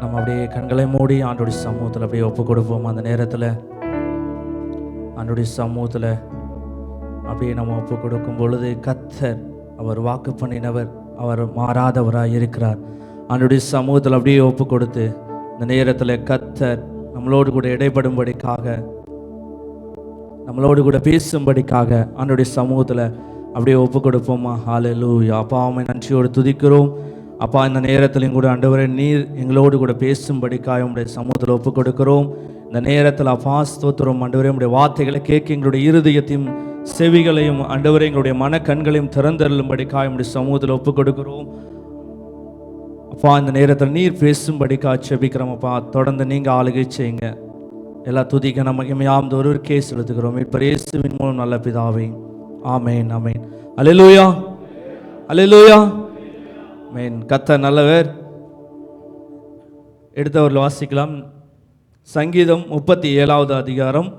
நம்ம அப்படியே கண்களை மூடி ஆண்டோடைய சமூகத்தில் அப்படியே ஒப்பு கொடுப்போம். அந்த நேரத்தில் ஆண்டோடைய சமூகத்தில் அப்படியே நம்ம ஒப்பு கொடுக்கும் பொழுது கர்த்தர் அவர் வாக்கு பண்ணினவர், அவர் மாறாதவராக இருக்கிறார். ஆண்டோடைய சமூகத்தில் அப்படியே ஒப்பு கொடுத்து இந்த நேரத்தில் கர்த்தர் நம்மளோடு கூட இடைப்படும்படிக்காக, நம்மளோடு கூட பேசும்படிக்காக ஆண்டோடைய சமூகத்தில் அப்படியே ஒப்பு கொடுப்போமா. ஹல்லேலூயா. அப்பா, உம்மை நன்றியோடு துதிக்கிறோம். அப்பா, இந்த நேரத்திலையும் கூட ஆண்டவரே நீர் எங்களோடு கூட பேசும்படிக்காக உம்முடைய சமூகத்தில் ஒப்பு கொடுக்கிறோம். இந்த நேரத்தில் அப்பா ஸ்தோத்திரம் ஆண்டவரே, உம்முடைய வார்த்தைகளை கேட்க எங்களுடைய இருதயத்தையும் செவிகளையும் ஆண்டவரே எங்களுடைய மனக்கண்களையும் திறந்தருளும்படிக்காக உம்முடைய சமூகத்தில் ஒப்பு கொடுக்கிறோம். அப்பா, இந்த நேரத்தில் நீர் பேசும்படிக்காக செபிக்கிறோம். அப்பா, தொடர்ந்து நீங்கள் ஆளுகை செய்யுங்க. எல்லா துதிக்க நமக்கு யாம் ஒருவருக்கே செலுத்துகிறோம். இப்போ இயேசுவின் மூலம் நல்ல பிதாவே, ஆமேன் ஆமேன். அல்லேலூயா அல்லேலூயா ஆமேன். கர்த்தர் நல்லவர். எடுத்தவர்கள் வாசிக்கலாம். சங்கீதம் 37வது அதிகாரம்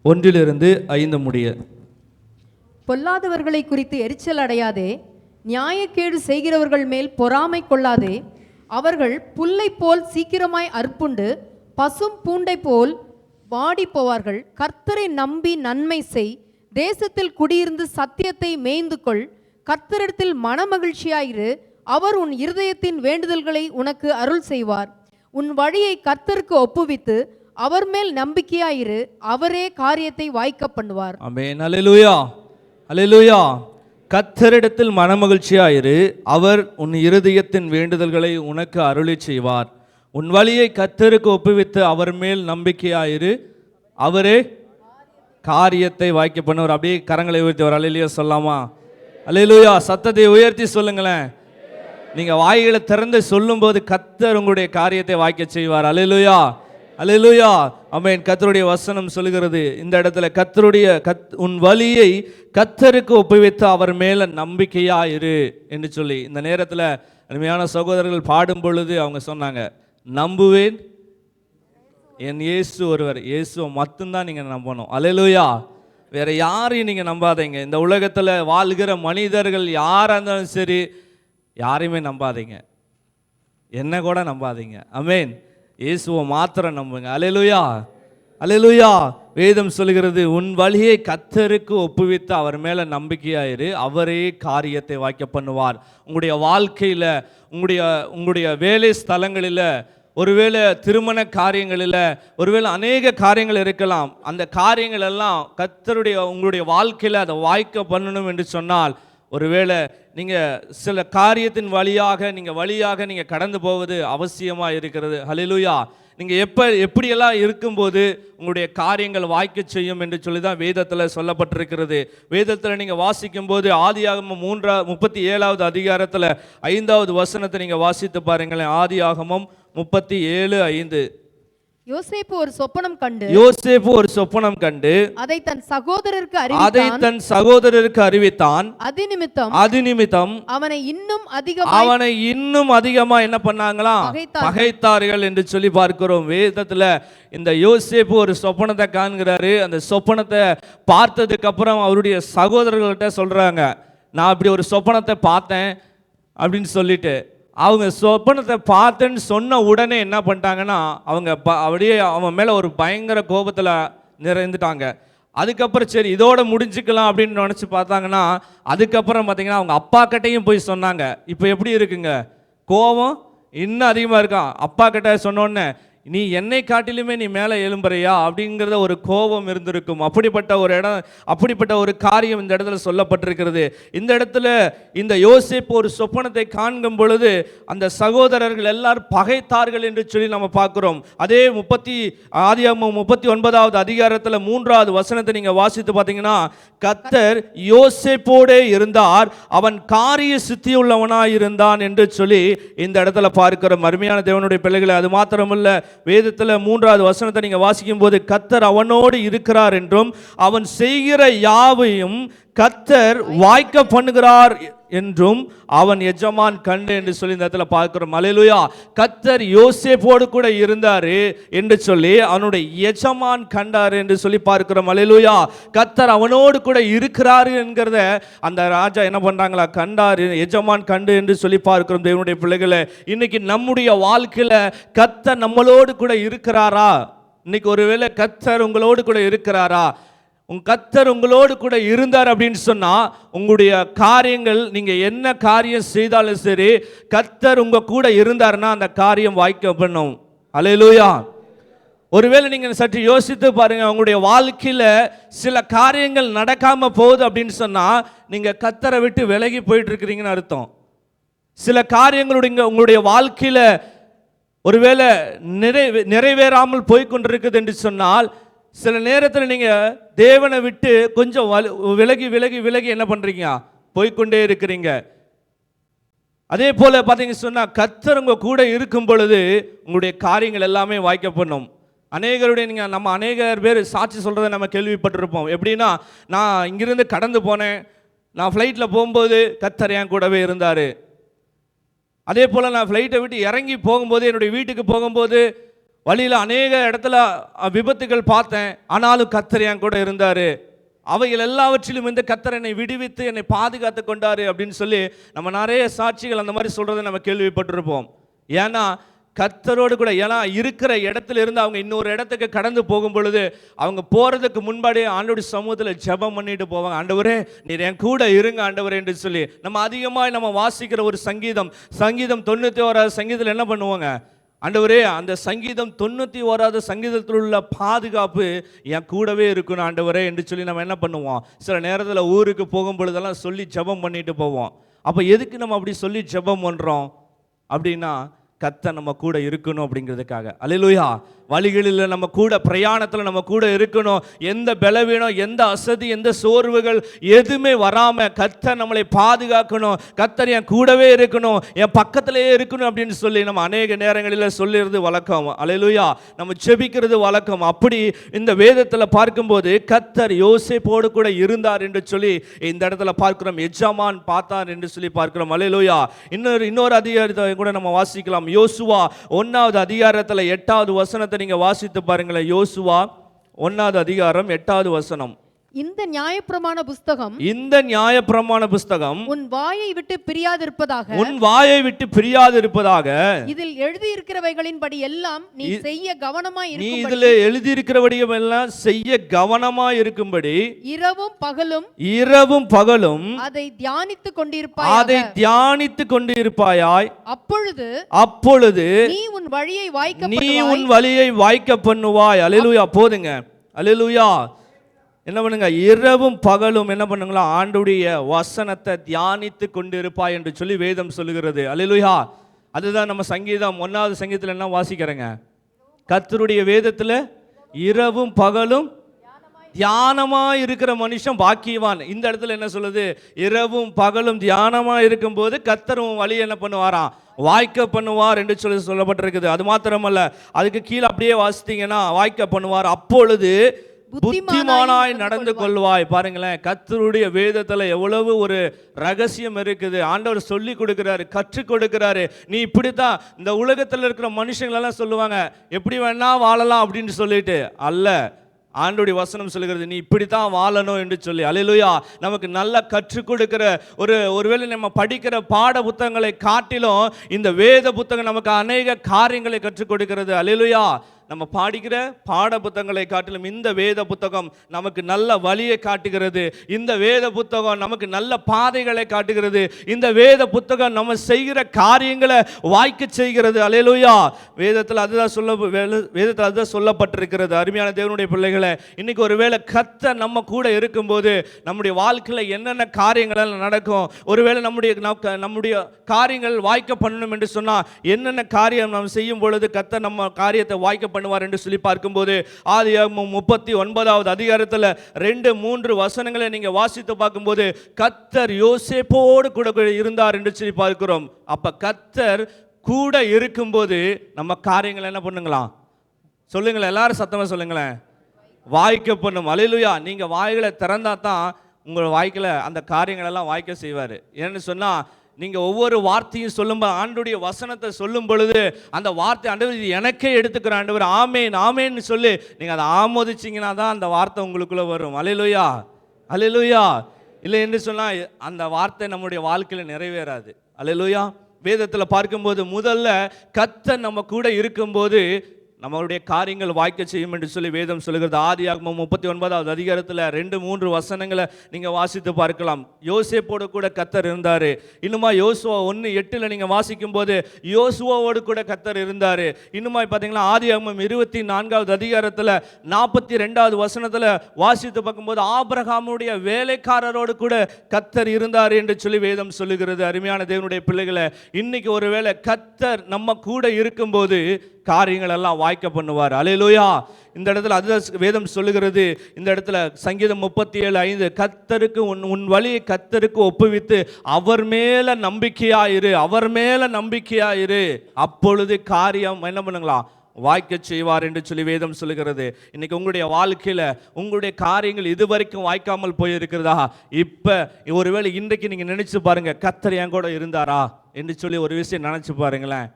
1-5 முடிய. பொல்லாதவர்களை குறித்து எரிச்சல் அடையாதே, நியாயக்கேடு செய்கிறவர்கள் மேல் பொறாமை கொள்ளாதே. அவர்கள் புல்லை போல் சீக்கிரமாய் அறுப்புண்டு பசும் பூண்டை போல் வாடி போவார்கள். கர்த்தரை நம்பி நன்மை செய், தேசத்தில் குடியிருந்து சத்தியத்தை மேய்ந்து கொள். கர்த்தரிடத்தில் மனமகிழ்ச்சியாயிரு, அவர் உன் இருதயத்தின் வேண்டுதல்களை உனக்கு அருள் செய்வார். உன் வழியை கர்த்தருக்கு ஒப்புவித்து அவர் மேல் நம்பிக்கையாயிரு, அவரே காரியத்தை வாய்க்க பண்ணுவார். ஆமென். அல்லேலூயா அல்லேலூயா. கர்த்தரிடத்தில் மனமகிழ்ச்சியாயிரு, அவர் உன் இருதயத்தின் வேண்டுதல்களை உனக்கு அருளி செய்வார். உன் வழியை கர்த்தருக்கு ஒப்புவித்து அவர் மேல் நம்பிக்கையாயிரு, அவரே காரியத்தை வாய்க்க பண்ணுவார். அப்படியே கரங்களை உயர்த்தி ஒரு அல்லேலூயா சொல்லாமா? அல்லேலூயா. சத்தத்தை உயர்த்தி சொல்லுங்களேன். நீங்கள் வாய்களை திறந்து சொல்லும்போது கர்த்தர் உங்களுடைய காரியத்தை வாய்க்க செய்வார். அல்லேலூயா அல்லேலூயா ஆமென். கர்த்தருடைய வசனம் சொல்லுகிறது இந்த இடத்துல, கர்த்தருடைய உன் வழியை கர்த்தருக்கு ஒப்புவித்து அவர் மேல நம்பிக்கையா இரு என்று சொல்லி. இந்த நேரத்தில் அருமையான சகோதரர்கள் பாடும் பொழுது அவங்க சொன்னாங்க, நம்புவேன் என் இயேசு ஒருவர். இயேசுவை மட்டும்தான் நீங்கள் நம்பணும். அல்லேலூயா. வேற யாரையும் நீங்கள் நம்பாதீங்க. இந்த உலகத்தில் வாழ்கிற மனிதர்கள் யாராக இருந்தாலும் சரி, யாரையுமே நம்பாதீங்க, என்ன கூட நம்பாதீங்க. ஆமென். இயேசுவை மாத்திரம் நம்புங்க. அல்லேலூயா அல்லேலூயா. வேதம் சொல்கிறது, உன் வழியை கர்த்தருக்கு ஒப்புவித்து அவர் மேலே நம்பிக்கையாயிரு, அவரே காரியத்தை வாய்க்க பண்ணுவார். உங்களுடைய வாழ்க்கையில், உங்களுடைய வேலை ஸ்தலங்களில், ஒருவேளை திருமண காரியங்களில், ஒருவேளை அநேக காரியங்கள் இருக்கலாம். அந்த காரியங்கள் எல்லாம் கர்த்தருடைய உங்களுடைய வாழ்க்கையில் அதை வாய்க்க பண்ணணும் என்று சொன்னால், ஒருவேளை நீங்கள் சில காரியத்தின் வழியாக நீங்கள் கடந்து போவது அவசியமாக இருக்கிறது. ஹல்லேலூயா. நீங்கள் எப்படியெல்லாம் இருக்கும்போது உங்களுடைய காரியங்கள் வாய்க்க செய்யும் என்று சொல்லி தான் வேதத்தில் சொல்லப்பட்டிருக்கிறது. வேதத்தில் நீங்கள் வாசிக்கும்போது ஆதியாகமம் 37வது அதிகாரத்தில் 5வது வசனத்தை நீங்கள் வாசித்து பாருங்களேன். ஆதியாகமம் 37:5. யோசேப்பு ஒரு சொப்பனம் கண்டு அதை தன் சகோதரருக்கு அறிவித்தான். அதிநிமித்தம் அவனை இன்னும் அதிகமா என்ன பண்ணாங்களாம்? பகைத்தார்கள் என்று சொல்லி பார்க்கிறோம். வேதத்துல இந்த யோசேப்பு ஒரு சொப்பனத்தை காண்கிறாரு. அந்த சொப்பனத்தை பார்த்ததுக்கு அப்புறம் அவருடைய சகோதரர்கள்ட்ட சொல்றாங்க, நான் இப்படி ஒரு சொப்பனத்தை பார்த்தேன் அப்படின்னு சொல்லிட்டு. அவங்க சொப்பனத்தை பார்த்தேன்னு சொன்ன உடனே என்ன பண்ணிட்டாங்கன்னா, அவங்க அப்படியே அவன் மேலே ஒரு பயங்கர கோபத்தில் நிறைந்துட்டாங்க. அதுக்கப்புறம் சரி இதோட முடிஞ்சுக்கலாம் அப்படின்னு நினச்சி பார்த்தாங்கன்னா, அதுக்கப்புறம் பார்த்தீங்கன்னா அவங்க அப்பா கிட்டையும் போய் சொன்னாங்க. இப்போ எப்படி இருக்குங்க? கோபம் இன்னும் அதிகமாக இருக்கான். அப்பா கிட்ட சொன்னோன்னே, நீ என்னை காட்டிலுமே நீ மேலே எழும்புறையா அப்படிங்கிறத ஒரு கோபம் இருந்திருக்கும். அப்படிப்பட்ட ஒரு காரியம் இந்த இடத்துல சொல்லப்பட்டிருக்கிறது. இந்த இடத்துல இந்த யோசேப்பு ஒரு சொப்பனத்தை காண்கும் பொழுது அந்த சகோதரர்கள் எல்லாரும் பகைத்தார்கள் என்று சொல்லி நம்ம பார்க்கிறோம். அதே ஆதியாகமம் 39வது அதிகாரத்தில் 3வது வசனத்தை நீங்கள் வாசித்து பார்த்தீங்கன்னா, கர்த்தர் யோசேப்போடே இருந்தார், அவன் காரிய சித்தியுள்ளவனாய் இருந்தான் என்று சொல்லி இந்த இடத்துல பார்க்கிறோம். அருமையான தேவனுடைய பிள்ளைகளை, அது மாத்திரமல்ல, வேதத்தில் 3வது வசனத்தை நீங்க வாசிக்கும் போது, கர்த்தர் அவனோடு இருக்கிறார் என்றும் அவன் செய்கிற யாவையும் கர்த்தர் வாய்க்க பண்ணுகிறார் என்றும் அவன் எஜமான் கண்டு என்று சொல்லி இந்த இடத்துல பார்க்கிறோம். அல்லேலூயா. கர்த்தர் யோசேப்போடு கூட இருந்தாரு என்று சொல்லி அவனுடைய எஜமான் கண்டாரு என்று சொல்லி பார்க்கிறோம். அல்லேலூயா. கர்த்தர் அவனோடு கூட இருக்கிறாரு என்கிறத அந்த ராஜா என்ன பண்றாங்களா, கண்டாரு, எஜமான் கண்டு என்று சொல்லி பார்க்கிறோம். தேவனுடைய பிள்ளைகளை, இன்னைக்கு நம்முடைய வாழ்க்கையில கர்த்தர் நம்மளோடு கூட இருக்கிறாரா? இன்னைக்கு ஒருவேளை கர்த்தர் உங்களோடு கூட இருக்கிறாரா? கர்த்தர் உங்களோடு கூட இருந்தார் அப்படின்னு சொன்னா உங்களுடைய காரியங்கள், நீங்க என்ன காரியம் செய்தாலும் சரி, கர்த்தர் உங்க கூட இருந்தாருன்னா அந்த காரியம் வாய்க்கப்படும். அல்லேலூயா. ஒருவேளை நீங்க சற்று யோசித்து பாருங்க, உங்களுடைய வாழ்க்கையில சில காரியங்கள் நடக்காம போகுது அப்படின்னு சொன்னா நீங்க கர்த்தரை விட்டு விலகி போயிட்டு இருக்கிறீங்கன்னு அர்த்தம். சில காரியங்களுடைய உங்களுடைய வாழ்க்கையில ஒருவேளை நிறைவேறாமல் போய்கொண்டிருக்குது என்று சொன்னால், சில நேரத்தில் நீங்க தேவனை விட்டு கொஞ்சம் விலகி விலகி விலகி என்ன பண்றீங்க, போய்கொண்டே இருக்கிறீங்க. அதே போல பார்த்தீங்க சொன்னா கர்த்தர் உங்க கூட இருக்கும் பொழுது உங்களுடைய காரியங்கள் எல்லாமே வாய்க்கப்படும். அநேகருடைய நம்ம அநேகர் பேர் சாட்சி சொல்றதை நம்ம கேள்விப்பட்டிருப்போம். எப்படின்னா, நான் இங்கிருந்து கடந்து போனேன், நான் ஃப்ளைட்டில் போகும்போது கர்த்தர் என் கூடவே இருந்தார். அதே போல் நான் ஃப்ளைட்டை விட்டு இறங்கி போகும்போது, என்னுடைய வீட்டுக்கு போகும்போது வழியில் அநேக இடத்துல விபத்துகள் பார்த்தேன், ஆனாலும் கர்த்தர் என் கூட இருந்தார். அவைகள் எல்லாவற்றிலும் இந்த கர்த்தர் என்னை விடுவித்து என்னை பாதுகாத்து கொண்டார் அப்படின்னு சொல்லி நம்ம நிறைய சாட்சிகள் அந்த மாதிரி சொல்கிறத நம்ம கேள்விப்பட்டிருப்போம். ஏன்னா கர்த்தரோடு கூட, ஏன்னா இருக்கிற இடத்துல இருந்து அவங்க இன்னொரு இடத்துக்கு கடந்து போகும் பொழுது அவங்க போகிறதுக்கு முன்பாடியே ஆண்டவருடைய சமூகத்தில் ஜெபம் பண்ணிட்டு போவாங்க. ஆண்டவரே நீர் என் கூட இருங்க ஆண்டவரே என்று சொல்லி. நம்ம அதிகமாக நம்ம வாசிக்கிற ஒரு சங்கீதம் 91 சங்கீதத்தில் என்ன பண்ணுவாங்க, ஆண்டவரே அந்த சங்கீதம் 91 சங்கீதத்தில் உள்ள பாதுகாப்பு என் கூடவே இருக்கணும் ஆண்டவரே என்று சொல்லி நம்ம என்ன பண்ணுவோம், சில நேரத்தில் ஊருக்கு போகும் பொழுதெல்லாம் சொல்லி ஜெபம் பண்ணிட்டு போவோம். அப்போ எதுக்கு நம்ம அப்படி சொல்லி ஜெபம் பண்ணுறோம் அப்படின்னா, கர்த்தர் நம்ம கூட இருக்கணும் அப்படிங்கிறதுக்காக. அல்லேலூயா. வழிகளில் நம்ம கூட, பிரயாணத்தில் நம்ம கூட இருக்கணும். எந்த பலவீனம், எந்த அசதி, எந்த சோர்வுகள் எதுவுமே வராமல் கர்த்தர் நம்மளை பாதுகாக்கணும். கர்த்தர் என் கூடவே இருக்கணும், என் பக்கத்திலேயே இருக்கணும் அப்படின்னு சொல்லி நம்ம அநேக நேரங்களில் சொல்லிடுறது வழக்கம். அல்லேலூயா. நம்ம ஜெபிக்கிறது வழக்கம். அப்படி இந்த வேதத்தில் பார்க்கும்போது கர்த்தர் யோசேப்போடு கூட இருந்தார் என்று சொல்லி இந்த இடத்துல பார்க்கிறோம். எஜமான் பார்த்தார் என்று சொல்லி பார்க்கிறோம். அல்லேலூயா. இன்னொரு அதிகாரத்தை கூட நம்ம வாசிக்கலாம். யோசுவா 1வது அதிகாரத்தில் 8வது வசனத்தை நீங்க வாசித்து பாருங்களேன். யோசுவா 1வது அதிகாரம் 8வது வசனம். இந்த நியாயப்பிரமாண புஸ்தகம், இந்த நியாயப்பிரமாண புஸ்தகம் உன் வாயை விட்டு பிரியாதிருப்பதாக, உன் வாயை விட்டு பிரியாதிருப்பதாக, இதில் எழுதி இருக்கிறவைகளின்படி எல்லாம் நீ செய்ய கவனமாய் இருக்கும்படி, நீ இதில் எழுதி இருக்கிறபடியும் எல்லாம் செய்ய கவனமாய் இருக்கும்படி இரவும் பகலும் அதை தியானித்துக் கொண்டிருப்பாயாய். அப்பொழுது நீ உன் வழியை வாய்க்க பண்ணுவாய். அல்லேலூயா. போதுங்க. அல்லேலூயா. என்ன பண்ணுங்க, இரவும் பகலும் என்ன பண்ணுங்களா, ஆண்டுடைய வசனத்தை தியானித்து கொண்டிருப்பாய் என்று சொல்லி வேதம் சொல்லுகிறது. அல்லேலூயா. அதுதான் நம்ம சங்கீதம் 1வது சங்கீதத்தில் என்ன வாசிக்கிறேங்க, கர்த்தருடைய வேதத்தில் இரவும் பகலும் தியானமாக இருக்கிற மனுஷன் பாக்கியவான். இந்த இடத்துல என்ன சொல்லுது, இரவும் பகலும் தியானமாக இருக்கும்போது கர்த்தரும் வழி என்ன பண்ணுவாராம், வாய்க்க பண்ணுவார் என்று சொல்லி சொல்லப்பட்டிருக்குது. அது மாத்திரமல்ல, அதுக்கு கீழே அப்படியே வாசித்தீங்கன்னா வாய்க்க பண்ணுவார். அப்பொழுது புத்திமானாய் நடந்து கொள்வாய். பாருங்களேன், கர்த்தருடைய வேதத்துல எவ்வளவு ஒரு ரகசியம் இருக்குது. ஆண்டவர் சொல்லி கொடுக்கிறாரு, கற்றுக் கொடுக்கிறாரு. நீ இப்படித்தான், இந்த உலகத்தில் இருக்கிற மனுஷங்களெல்லாம் சொல்லுவாங்க எப்படி வேணா வாழலாம் அப்படின்னு சொல்லிட்டு, அல்ல, ஆண்டவருடைய வசனம் சொல்லுகிறது நீ இப்படித்தான் வாழணும் என்று சொல்லி. அல்லேலூயா. நமக்கு நல்லா கற்றுக் கொடுக்கிற ஒருவேளை நம்ம படிக்கிற பாட புத்தகங்களை காட்டிலும் இந்த வேத புத்தகம் நமக்கு அநேக காரியங்களை கற்றுக் கொடுக்கிறது. அல்லேலூயா. நம்ம பாடிக்கிற பாட புத்தகங்களை காட்டிலும் இந்த வேத புத்தகம் நமக்கு நல்ல வழியை காட்டுகிறது. இந்த வேத புத்தகம் நமக்கு நல்ல பாதைகளை காட்டுகிறது. இந்த வேத புத்தகம் நம்ம செய்கிற காரியங்களை வாய்க்க செய்கிறது. அல்லேலூயா. வேதத்தில் அதுதான் சொல்லப்பட்டிருக்கிறது. அருமையான தேவனுடைய பிள்ளைகளை, இன்னைக்கு ஒருவேளை கர்த்தர் நம்ம கூட இருக்கும்போது நம்முடைய வாழ்க்கையில் என்னென்ன காரியங்கள் நடக்கும், ஒருவேளை நம்முடைய காரியங்கள் வாய்க்க பண்ணணும் என்று சொன்னால் என்னென்ன காரியம் நாம் செய்யும் பொழுது கர்த்தர் நம்ம காரியத்தை வாய்க்க பண்ணுவார் என்று சொல்லி பார்க்கும்போது, ஆதியாகமம் 39வது அதிகாரத்தில் 2-3 வசனங்களை நீங்க வாசித்து பார்க்கும்போது கர்த்தர் யோசேப்போடு கூட இருந்தார் என்று சொல்லி பார்க்கிறோம். அப்ப கர்த்தர் கூட இருக்கும்போது நம்ம காரியங்கள் என்ன பண்ணுங்களாம், சொல்லுங்களேன், எல்லாரும் சத்தமா சொல்லுங்களேன், வாய்க்க பண்ணும். அல்லேலூயா. நீங்க வாய்களை திறந்தா தான் உங்கள் வாழ்க்கையில் அந்த காரியங்களெல்லாம் வாய்க்க செய்வார். ஏன்னு சொன்னால் நீங்கள் ஒவ்வொரு வார்த்தையும் சொல்லும்போது, ஆண்டவருடைய வசனத்தை சொல்லும் பொழுது அந்த வார்த்தை ஆண்டவர் இது எனக்கே எடுத்துக்கிற ஆண்டவர் ஆமேன் ஆமேன்னு சொல்லி நீங்கள் அதை ஆமோதிச்சிங்கன்னா தான் அந்த வார்த்தை உங்களுக்குள்ளே வரும். அல்லேலூயா அல்லேலூயா. இல்லை என்று சொன்னால் அந்த வார்த்தை நம்முடைய வாழ்க்கையில் நிறைவேறாது. அல்லேலூயா. வேதத்தில் பார்க்கும்போது முதல்ல கர்த்தர் நம்ம கூட இருக்கும்போது நம்மளுடைய காரியங்கள் வாய்க்க செய்யும் என்று சொல்லி வேதம் சொல்லுகிறது. ஆதியாகமம் 39வது அதிகாரத்தில் 2-3 வசனங்களை நீங்கள் வாசித்து பார்க்கலாம். யோசேப்போடு கூட கர்த்தர் இருந்தார். இன்னுமா யோசுவா 1:8 நீங்கள் வாசிக்கும் போது யோசுவாவோடு கூட கர்த்தர் இருந்தார். இன்னுமா பார்த்தீங்கன்னா ஆதியாகமம் 24வது அதிகாரத்தில் 42வது வசனத்தில் வாசித்து பார்க்கும்போது ஆபிரகாமுடைய வேலைக்காரரோடு கூட கர்த்தர் இருந்தார் என்று சொல்லி வேதம் சொல்லுகிறது. அருமையான தேவனுடைய பிள்ளைகளை, இன்னைக்கு ஒருவேளை கர்த்தர் நம்ம கூட இருக்கும்போது காரியங்கள் எல்லாம் வாய்க்க பண்ணுவார். அல்லேலூயா. இந்த இடத்துல அது வேதம் சொல்லுகிறது. இந்த இடத்துல சங்கீதம் 37:5 கர்த்தருக்கு உன் வழியை கர்த்தருக்கு ஒப்புவித்து அவர் மேல நம்பிக்கையாயிரு, அவர் மேல நம்பிக்கையாயிரு, அப்பொழுது காரியம் என்ன பண்ணுங்களா வாய்க்க செய்வார் என்று சொல்லி வேதம் சொல்லுகிறது. இன்னைக்கு உங்களுடைய வாழ்க்கையில் உங்களுடைய காரியங்கள் இதுவரைக்கும் வாய்க்காமல் போயிருக்கிறதா? இப்போ ஒருவேளை இன்றைக்கு நீங்கள் நினைச்சு பாருங்க, கர்த்தர் என் கூட இருந்தாரா என்று சொல்லி ஒரு விஷயம் நினைச்சு பாருங்களேன்.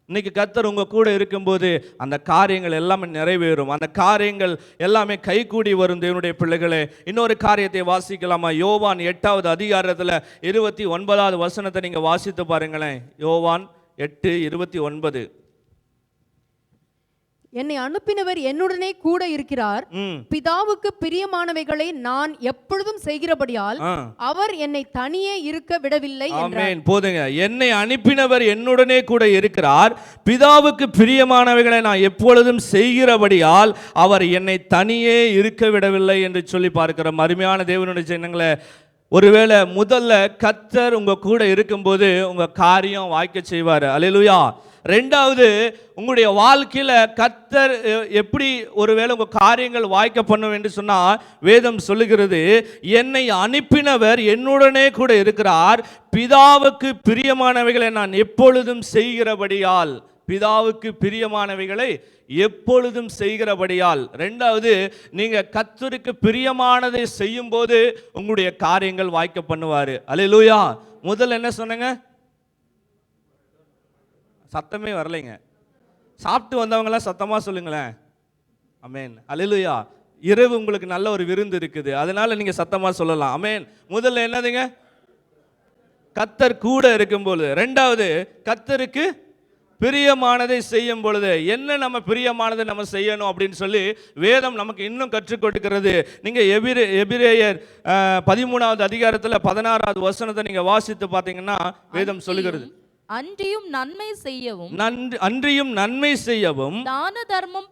இன்னைக்கு கர்த்தர் உங்க கூட இருக்கும்போது அந்த காரியங்கள் எல்லாமே நிறைவேறும், அந்த காரியங்கள் எல்லாமே கைகூடி வரும். தேவனுடைய பிள்ளைகளே, இன்னொரு காரியத்தை வாசிக்கலாமா? யோவான் 8வது அதிகாரத்தில் 29வது வசனத்தை நீங்க வாசித்து பாருங்களேன். யோவான் 8:29. என்னை அனுப்பினவர் என்னுடனே கூட இருக்கிறார், பிதாவுக்கு பிரியமானவைகளை நான் எப்பொழுதும் செய்கிறபடியால் அவர் என்னை தனியே இருக்க விடவில்லை என்றார். போதுங்க. என்னை அனுப்பினவர் என்னுடனே கூட இருக்கிறார், பிதாவுக்கு பிரியமானவைகளை நான் எப்பொழுதும் செய்கிறபடியால் அவர் என்னை தனியே இருக்க விடவில்லை என்று சொல்லி பார்க்கிறோம். அருமையான தேவனுடைய ஜனங்களே, ஒருவேளை முதல்ல கர்த்தர் உங்க கூட இருக்கும்போது உங்க காரியம் வாய்க்க செய்வார். அல்லேலூயா. ரெண்டாவது, உங்களுடைய வாழ்க்கையில் கர்த்தர் எப்படி ஒருவேளை உங்கள் காரியங்கள் வாய்க்க பண்ணும் என்று சொன்னால் வேதம் சொல்லுகிறது, என்னை அனுப்பினவர் என்னுடனே கூட இருக்கிறார், பிதாவுக்கு பிரியமானவைகளை நான் எப்பொழுதும் செய்கிறபடியால். பிதாவுக்கு பிரியமானவைகளை எப்பொழுதும் செய்கிறபடியால். ரெண்டாவது, நீங்க கர்த்தருக்கு பிரியமானதை செய்யும் போது உங்களுடைய காரியங்கள் வாய்க்க பண்ணுவார். அல்லேலூயா. முதல்ல என்ன சொன்னங்க? சத்தமே வரலைங்க. சாப்பிட்டு வந்தவங்களாம் சத்தமாக சொல்லுங்களேன். ஆமென். அல்லேலூயா. இரவு உங்களுக்கு நல்ல ஒரு விருந்து இருக்குது, அதனால நீங்க சத்தமாக சொல்லலாம். ஆமென். முதல்ல என்னதுங்க? கர்த்தர் கூட இருக்கும்போது. ரெண்டாவது, கர்த்தருக்கு பிரியமானதை செய்யும் பொழுது. என்ன நம்ம பிரியமானதை நம்ம செய்யணும் அப்படின்னு சொல்லி வேதம் நமக்கு இன்னும் கற்றுக் கொடுக்கிறது. நீங்க எபிரேயர் 13வது அதிகாரத்தில் 16வது வசனத்தை நீங்க வாசித்து பார்த்தீங்கன்னா வேதம் சொல்லுகிறது, அன்றியும் நன்மை செய்யவும் அன்றியும் நன்மை செய்யவும் தான தர்மம்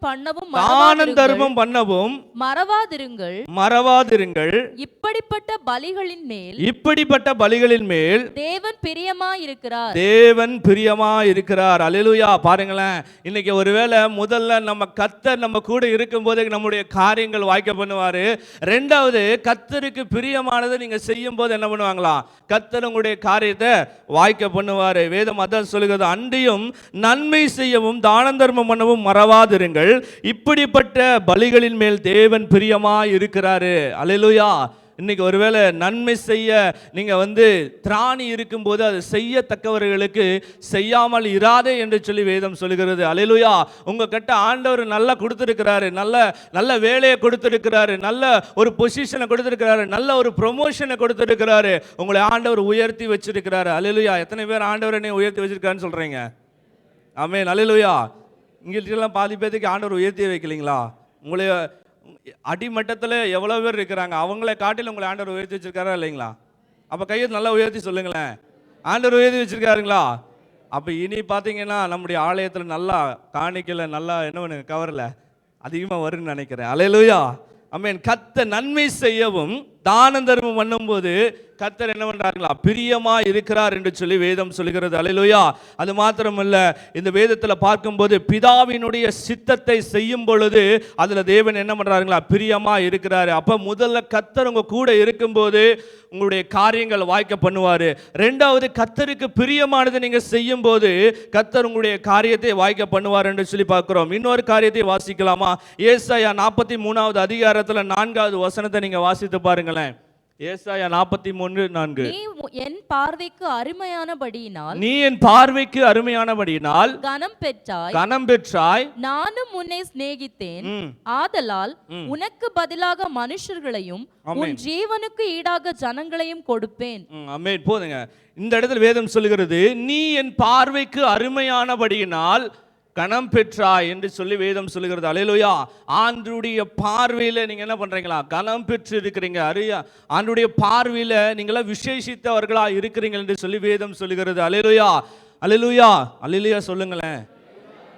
பண்ணவும் மறவாதிருங்கள். இப்படிப்பட்ட பலிகளின் மேல் தேவன் பிரியமாயிருக்கிறார். அல்லேலூயா. பாருங்களேன், இன்னைக்கு ஒருவேளை முதல்ல நம்ம கர்த்தர் நம்ம கூட இருக்கும்போது நம்முடைய காரியங்கள் வாய்க்க பண்ணுவாரு. ரெண்டாவது, கர்த்தருக்கு பிரியமானதை நீங்க செய்யும் போது என்ன பண்ணுவாங்களா? கர்த்தர் உங்களுடைய காரியத்தை வாய்க்க பண்ணுவாரு. அதான் சொல்லுகிறது, அன்றியும் நன்மை செய்யவும் தான தர்மம் பண்ணவும் மறவாதிருங்கள், இப்படிப்பட்ட பலிகளின் மேல் தேவன் பிரியமாய் இருக்கிறாரு. அல்லேலூயா. இன்னைக்கு ஒருவேளை நன்மை செய்ய நீங்க திராணி இருக்கும்போது அது செய்யத்தக்கவர்களுக்கு செய்யாமல் இராதே என்று சொல்லி வேதம் சொல்லுகிறது. அல்லேலூயா. உங்க கிட்ட ஆண்டவர் நல்லா கொடுத்திருக்கிறாரு, நல்ல வேலையை கொடுத்திருக்கிறாரு, நல்ல ஒரு பொசிஷனை கொடுத்திருக்கிறாரு, நல்ல ஒரு ப்ரொமோஷனை கொடுத்திருக்கிறாரு, உங்களை ஆண்டவர் உயர்த்தி வச்சிருக்கிறாரு. அல்லேலூயா. எத்தனை பேர் ஆண்டவர் என்னை உயர்த்தி வச்சிருக்காருன்னு சொல்றீங்க? ஆமென். அல்லேலூயா. இங்கெல்லாம் பாதி பேருக்கு ஆண்டவர் உயர்த்தி வைக்கலீங்களா? உங்களை அடிமட்டத்தில் எவ்வளோ பேர் இருக்கிறாங்க, அவங்கள காட்டில் உங்களை ஆண்டவர் உயர்த்தி வச்சிருக்காரா இல்லைங்களா? அப்போ கையை நல்லா உயர்த்தி சொல்லுங்களேன், ஆண்டவர் உயர்த்தி வச்சிருக்காருங்களா? அப்போ இனி பார்த்தீங்கன்னா நம்முடைய ஆலயத்தில் நல்லா காணிக்கல நல்லா என்ன பண்ணுங்க கவரில் அதிகமாக வரும்னு நினைக்கிறேன். அல்லேலூயா. ஆமென். கர்த்தர் நன்மை செய்யவும் தான தர்மம் பண்ணும்போது கர்த்தர் என்ன பண்றாருங்களா? பிரியமா இருக்கிறார் என்று சொல்லி வேதம் சொல்லுகிறது. அல்லேலூயா. அது மாத்திரமல்ல, இந்த வேதத்தில் பார்க்கும்போது பிதாவினுடைய சித்தத்தை செய்யும் பொழுது அதுல தேவன் என்ன பண்றாருங்களா? பிரியமா இருக்கிறாரு. அப்ப முதல்ல கர்த்தர் உங்க கூட இருக்கும்போது உங்களுடைய காரியங்கள் வாய்க்க பண்ணுவாரு. ரெண்டாவது, கர்த்தருக்கு பிரியமானது நீங்க செய்யும் போது கர்த்தர் உங்களுடைய காரியத்தை வாய்க்க பண்ணுவார் என்று சொல்லி பார்க்கிறோம். இன்னொரு காரியத்தை வாசிக்கலாமா? ஏசாயா 43வது அதிகாரத்தில் 4வது வசனத்தை நீங்க வாசித்து பாருங்களேன். ஏசாயா 43:4. நீ என் பார்வைக்கு அருமையானபடியினால் நீ என் பார்வைக்கு அருமையானபடியினால் கனம் பெற்றாய், நானும் உன்னை சிநேகித்தேன். ஆதலால் உனக்கு பதிலாக மனுஷர்களையும் உன் ஜீவனுக்கு ஈடாக ஜனங்களையும் கொடுப்பேன். ஆமென். போதுங்க. இந்த இடத்துல வேதம் சொல்லுகிறது, நீ என் பார்வைக்கு அருமையானபடியினால் கனம் பெற்றாய் என்று சொல்லி வேதம் சொல்லுகிறது. அல்லேலூயா. ஆண்டவருடைய பார்வையில நீங்க என்ன பண்றீங்களா? கனம் பெற்று இருக்கிறீங்க. ஆண்டவருடைய பார்வையில நீங்களா விசேஷித்தவர்களா இருக்கிறீங்க என்று சொல்லி வேதம் சொல்லுகிறது. அல்லேலூயா, அல்லேலூயா, அல்லேலூயா சொல்லுங்களேன்.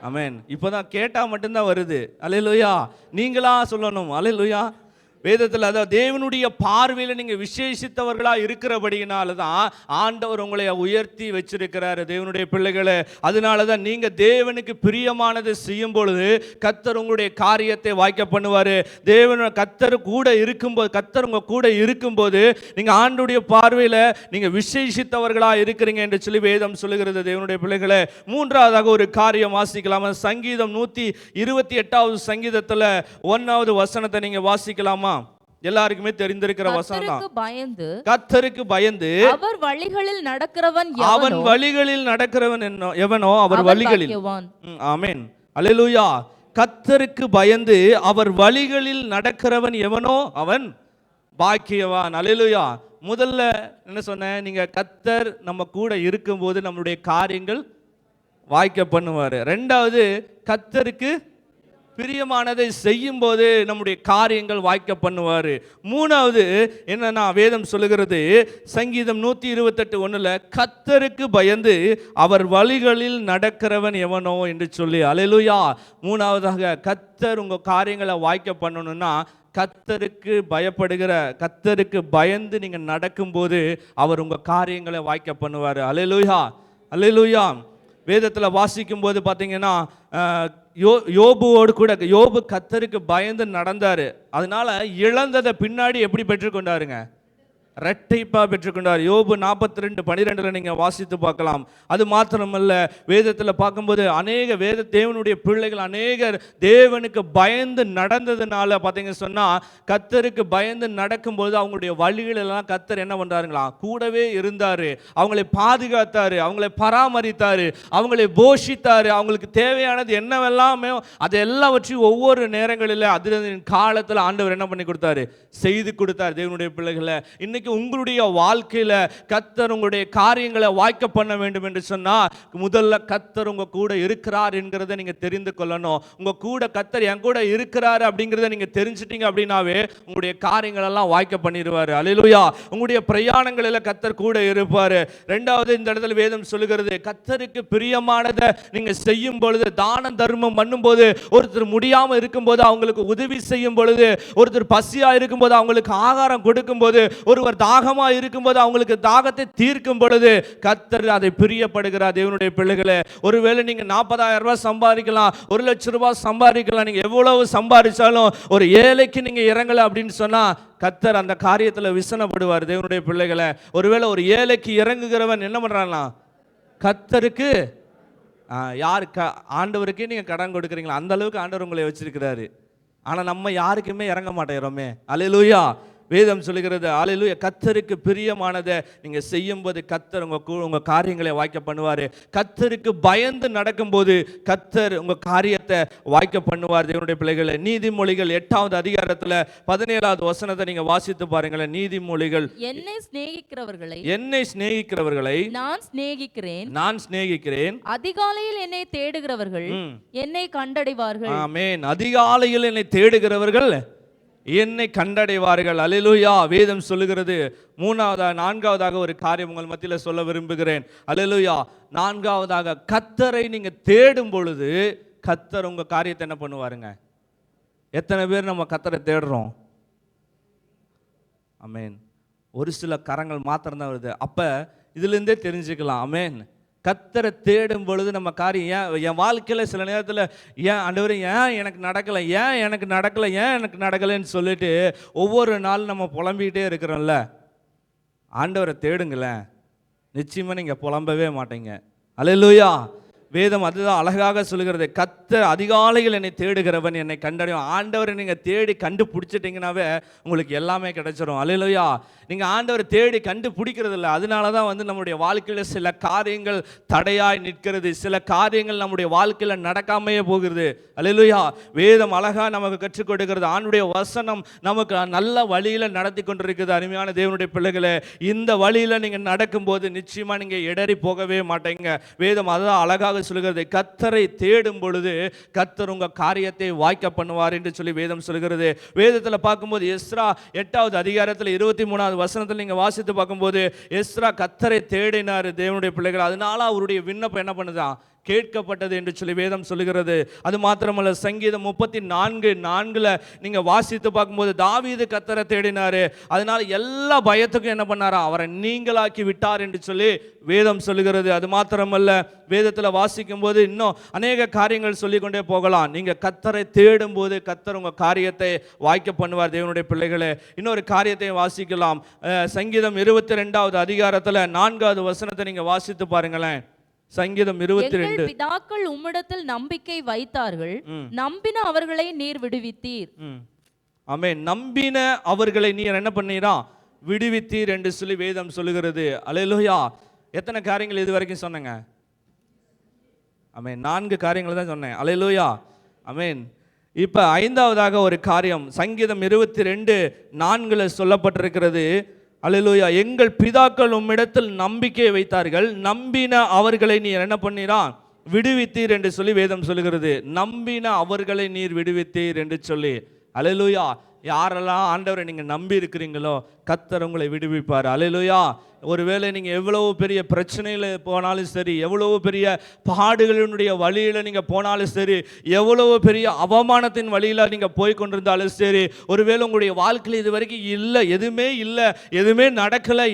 ஆமென். இப்போதான் கேட்டா மட்டும்தான் வருது. அல்லேலூயா. நீங்களா சொல்லணும். அல்லேலூயா. வேதத்தில் அதாவது தேவனுடைய பார்வையில் நீங்கள் விசேஷித்தவர்களா இருக்கிறபடியினால தான் ஆண்டவர் உங்களை உயர்த்தி வச்சிருக்கிறாரு தேவனுடைய பிள்ளைகளை. அதனால தான் நீங்கள் தேவனுக்கு பிரியமானதை செய்யும் பொழுது கர்த்தர் உங்களுடைய காரியத்தை வாய்க்க பண்ணுவார். கர்த்தர் கூட இருக்கும்போது, கர்த்தர் உங்க கூட இருக்கும்போது நீங்கள் ஆண்டவருடைய பார்வையில் நீங்கள் விசேஷித்தவர்களா இருக்கிறீங்க என்று சொல்லி வேதம் சொல்லுகிறது தேவனுடைய பிள்ளைகளை. மூன்றாவதாக ஒரு காரியம் வாசிக்கலாமா? சங்கீதம் 128வது சங்கீதத்தில் 1வது வசனத்தை நீங்க வாசிக்கலாமா? எல்லாருக்குமே தெரிந்திருக்கிற வசனம் தான். கர்த்தருக்கு பயந்து அவர் வழிகளில் நடக்கிறவன் அவன் வழிகளில் நடக்கிறவன் எவனோ அவர் வழிகளில். ஆமென். அல்லேலூயா. கர்த்தருக்கு பயந்து அவர் வழிகளில் நடக்கிறவன் எவனோ அவன் பாக்கியவான். அல்லேலூயா. முதல்ல என்ன சொன்னேன்? நீங்க கர்த்தர் நம்ம கூட இருக்கும்போது நம்மளுடைய காரியங்கள் வாய்க்க பண்ணுவார். ரெண்டாவது, கர்த்தருக்கு பிரியமானதை செய்யும் போது நம்முடைய காரியங்கள் வாய்க்க பண்ணுவார். மூணாவது என்னன்னா வேதம் சொல்லுகிறது சங்கீதம் 128:1 கர்த்தருக்கு பயந்து அவர் வழிகளில் நடக்கிறவன் எவனோ என்று சொல்லி. அல்லேலூயா. மூணாவதாக கர்த்தர் உங்க காரியங்களை வாய்க்க பண்ணணும்னா கர்த்தருக்கு பயப்படுகிற, கர்த்தருக்கு பயந்து நீங்க நடக்கும்போது அவர் உங்க காரியங்களை வாய்க்க பண்ணுவார். அல்லேலூயா, அல்லேலூயா. வேதத்தில் வாசிக்கும் போது பார்த்தீங்கன்னா யோபுவோடு கூட யோபு கர்த்தருக்கு பயந்து நடந்தார். அதனால இழந்ததை பின்னாடி எப்படி பெற்றுக்கொண்டாருங்க? ரெட்டைப்பா பெற்றுக்கொண்டார். யோபு 42:12 நீங்க வாசித்து பார்க்கலாம். அது மாத்திரமல்ல, வேதத்தில் பார்க்கும்போது அநேக தேவனுடைய பிள்ளைகள் அநேகர் தேவனுக்கு பயந்து நடந்ததுனால பார்த்தீங்க சொன்னா கர்த்தருக்கு பயந்து நடக்கும்போது அவங்களுடைய வழிகளெல்லாம் கர்த்தர் என்ன பண்றாருங்களா? கூடவே இருந்தாரு. அவங்களை பாதுகாத்தாரு, அவங்களை பராமரித்தாரு, அவங்களை போஷித்தாரு. அவங்களுக்கு தேவையானது என்னவெல்லாமே அது எல்லாவற்றையும் ஒவ்வொரு நேரங்களில் அதின் காலத்தில் ஆண்டவர் என்ன பண்ணி கொடுத்தாரு? செய்து கொடுத்தார். தேவனுடைய பிள்ளைகளை, இன்னைக்கு உங்களுடைய வாழ்க்கையில கர்த்தர் உங்களுடைய காரியங்களை வாய்க்க பண்ண வேண்டும் என்று சொன்னா முதல்ல கர்த்தர் உங்க கூட இருக்கிறார் என்கிறத நீங்க தெரிந்து கொள்ளணும். உங்க கூட கர்த்தர் என் கூட இருக்கிறார் அப்படிங்கிறத நீங்க தெரிஞ்சிட்டீங்க அப்படின்னாவே உங்களுடைய காரியங்கள் எல்லாம் வாய்க்க பண்ணிடுவாரு. அல்லேலூயா. உங்களுடைய பிரயாணங்களில் கர்த்தர் கூட இருப்பாரு. ரெண்டாவது, இந்த இடத்துல வேதம் சொல்லுகிறது கர்த்தருக்கு பிரியமானதை நீங்க செய்யும் பொழுது, தான தர்மம் பண்ணும்போது, ஒருத்தர் முடியாம இருக்கும்போது அவங்களுக்கு உதவி செய்யும் பொழுது, ஒருத்தர் பசியா இருக்கும்போது அவங்களுக்கு ஆகாரம் கொடுக்கும் போது, ஒருவர் தாகமா இருக்கும்போது அவங்களுக்கு தாகத்தை தீர்க்கும் பொழுது கர்த்தர் அதை பிரியப்படுகிறார். தேவனுடைய பிள்ளைகளே, ஒருவேளை நீங்க 40,000 ரூபாய் சம்பாதிக்கலாம், 1 லட்சம் ரூபாய் சம்பாதிக்கலாம், நீங்க எவ்வளவு சம்பாதிச்சாலும் ஒரு ஏழைக்கு நீங்க இறங்கல அப்படின்னு சொன்னா கர்த்தர் அந்த காரியத்தில் விசனப்படுவார். தேவனுடைய பிள்ளைகளை, ஒருவேளை ஒரு ஏழைக்கு இறங்குகிறவன் என்ன பண்றானா? கர்த்தருக்கு ஆண்டவருக்கே நீங்க கடன் கொடுக்குறீங்களா? அந்த அளவுக்கு ஆண்டவர் உங்களை வச்சிருக்கிறாரு. ஆனா நம்ம யாருக்குமே இறங்க மாட்டேங்கிறோமே. அல்லேலூயா. வேதம் சொல்லுகிறது அல்லேலூயா. கர்த்தருக்கு பிரியமானதை நீங்க செய்யும்போது கர்த்தர் உங்க காரியங்களை வாய்க்க பண்ணுவார். கர்த்தருக்கு பயந்து நடக்கும்போது கர்த்தர் உங்க காரியத்தை வாய்க்க பண்ணுவார். தேவனுடைய பிள்ளைகளை, நீதிமொழிகள் 8வது அதிகாரத்தில் 17வது வசனத்தை நீங்க வாசித்து பாருங்களேன். நீதிமொழிகள், என்னை சிநேகிக்கிறவர்களை நான் சிநேகிக்கிறேன். அதிகாலையில் என்னை தேடுகிறவர்கள் என்னை கண்டடைவார்கள். ஆமென். அதிகாலையில் என்னை தேடுகிறவர்கள் என்னை கண்டடைவார்கள். அல்லேலூயா. வேதம் சொல்லுகிறது. நான்காவதாக ஒரு காரியம் உங்கள் மத்தியில் சொல்ல விரும்புகிறேன். அல்லேலூயா. நான்காவதாக, கர்த்தரை நீங்க தேடும் பொழுது கர்த்தர் உங்க காரியத்தை என்ன பண்ணுவாருங்க? எத்தனை பேர் நம்ம கர்த்தரை தேடுறோம்? ஆமென். ஒரு சில கரங்கள் மாத்திரம் தான் வருது. அப்ப இதுல இருந்தே தெரிஞ்சுக்கலாம். ஆமென். கர்த்தரை தேடும் பொழுது நம்ம காரியம் என் வாழ்க்கையில் சில நேரத்தில் ஏன் ஆண்டவரே ஏன் எனக்கு நடக்கலை, ஏன் எனக்கு நடக்கலை, ஏன் எனக்கு நடக்கலைன்னு சொல்லிட்டு ஒவ்வொரு நாளும் நம்ம புலம்பிக்கிட்டே இருக்கிறோம்ல. ஆண்டவரை தேடுங்களேன், நிச்சயமாக நீங்கள் புலம்பவே மாட்டீங்க. அல்லேலூயா. வேதம் அதுதான் அழகாக சொல்லுகிறது, கர்த்தர் அதிகாலையில் என்னை தேடுகிறவன் என்னை கண்டடையும். ஆண்டவரை நீங்கள் தேடி கண்டுபிடிச்சிட்டிங்கனாவே உங்களுக்கு எல்லாமே கிடைச்சிரும். அல்லேலூயா. நீங்கள் ஆண்டவரை தேடி கண்டுபிடிக்கிறது இல்லை. அதனால தான் நம்முடைய வாழ்க்கையில் சில காரியங்கள் தடையாய் நிற்கிறது, சில காரியங்கள் நம்முடைய வாழ்க்கையில் நடக்காமையே போகிறது. அல்லேலூயா. வேதம் அழகாக நமக்கு கற்றுக் கொடுக்கிறது. ஆண்டுடைய வசனம் நமக்கு நல்ல வழியில் நடத்தி கொண்டிருக்கிறது. அருமையான தேவனுடைய பிள்ளைகளே, இந்த வழியில் நீங்கள் நடக்கும்போது நிச்சயமாக நீங்கள் இடறி போகவே மாட்டீங்க. வேதம் அதுதான் அழகாக சொல்கிறது, கர்த்தரை தேடும் பொழுது கர்த்தர் உங்க காரியத்தை வாய்க்க பண்ணுவார் என்று சொல்லி வேதம் சொல்கிறது. வேதத்தில் பார்க்கும்போது எஸ்ரா 8வது அதிகாரத்தில் 23வது வசனத்தில் நீங்க வாசித்து பார்க்கும்போது எஸ்ரா கர்த்தரை தேடினார் தேவனுடைய பிள்ளைகள். அதனால அவருடைய விண்ணப்பம் என்ன பண்ணுதான், கேட்கப்பட்டது என்று சொல்லி வேதம் சொல்லுகிறது. அது மாத்திரமல்ல, சங்கீதம் 34:4 நீங்க வாசித்து பார்க்கும்போது தாவீது கர்த்தரை தேடினாரு, அதனால எல்லா பயத்துக்கும் என்ன பண்ணாரா, அவரை நீங்களாக்கி விட்டார் என்று சொல்லி வேதம் சொல்லுகிறது. அது மாத்திரமல்ல, வேதத்தில் வாசிக்கும் போது இன்னும் அநேக காரியங்கள் சொல்லிக்கொண்டே போகலாம். நீங்க கர்த்தரை தேடும் போது கர்த்தர் உங்க காரியத்தை வாய்க்க பண்ணுவார். தேவனுடைய பிள்ளைகளே, இன்னொரு காரியத்தை வாசிக்கலாம். சங்கீதம் 22வது அதிகாரத்தில் 4வது வசனத்தை நீங்க வாசித்து பாருங்களேன். சங்கீதம் 22. பிதாக்கள் உம்மிடத்தில் நம்பிக்கை வைத்தார்கள், நம்பின அவர்களை நீர் விடுவித்தீர். ஆமென். நம்பின அவர்களை நீர் என்ன பண்ணீரா, விடுவித்தீர் என்று சொல்லி வேதம் சொல்லுகிறது. அல்லேலூயா. எத்தனை காரியங்கள் இது வரைக்கும் சொன்னங்க? ஆமென். 4 காரியங்கள் தான் சொன்னேன். அல்லேலூயா. ஆமென். இப்ப 5வதாக ஒரு காரியம் சங்கீதம் 22:4 சொல்லப்பட்டிருக்கிறது. அல்லேலூயா. எங்கள் பிதாக்கள் உம்மிடத்தில் நம்பிக்கை வைத்தார்கள், நம்பின அவர்களை நீர் என்ன பண்ணீரா, விடுவித்தீர் என்று சொல்லி வேதம் சொல்லுகிறது. நம்பின அவர்களை நீர் விடுவித்தீர் என்று சொல்லி. அல்லேலூயா. யாரெல்லாம் ஆண்டவரை நீங்க நம்பி இருக்கிறீங்களோ கர்த்தர் உங்களை விடுவிப்பார். அல்லேலூயா. ஒருவேளை நீங்கள் எவ்வளவு பெரிய பிரச்சனையில் போனாலும் சரி, எவ்வளவு பெரிய பாடுகளினுடைய வழியில் நீங்கள் போனாலும் சரி, எவ்வளவு பெரிய அவமானத்தின் வழியில் நீங்கள் போய் கொண்டிருந்தாலும் சரி, ஒருவேளை உங்களுடைய வாழ்க்கையில் இது வரைக்கும் எதுவுமே நடக்கலை,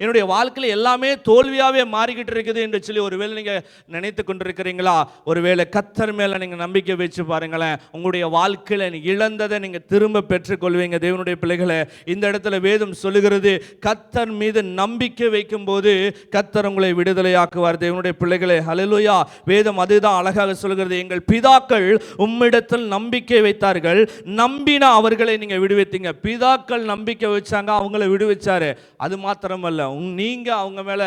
என்னுடைய வாழ்க்கையில் எல்லாமே தோல்வியாகவே மாறிக்கிட்டு இருக்குது என்று சொல்லி ஒருவேளை நீங்கள் நினைத்து கொண்டிருக்கிறீங்களா? ஒருவேளை கர்த்தர் மேலே நீங்கள் நம்பிக்கை வச்சு பாருங்களேன், உங்களுடைய வாழ்க்கையில் இழந்ததை நீங்கள் திரும்ப பெற்றுக்கொள்வீங்க. தேவனுடைய பிள்ளைகளை, இந்த இடத்துல வேதம் சொல்லுகிறது, கர்த்தர் மீது நம்பிக்கை வைக்கும் போது கர்த்தர் உங்களை விடுதலையாக்குவார். தேவனுடைய பிள்ளைகளே, ஹல்லேலூயா. வேதம் அதுதான் அழகாக சொல்கிறது, எங்கள் பிதாக்கள் உம்மிடத்தில் நம்பிக்கை வைத்தார்கள், நம்பின அவர்களை நீங்க விடுவித்தீங்க. பிதாக்கள் நம்பிக்கை வச்சாங்க, அவங்களை விடுவிச்சாரு. அது மாத்திரமல்ல, நீங்க அவங்க மேல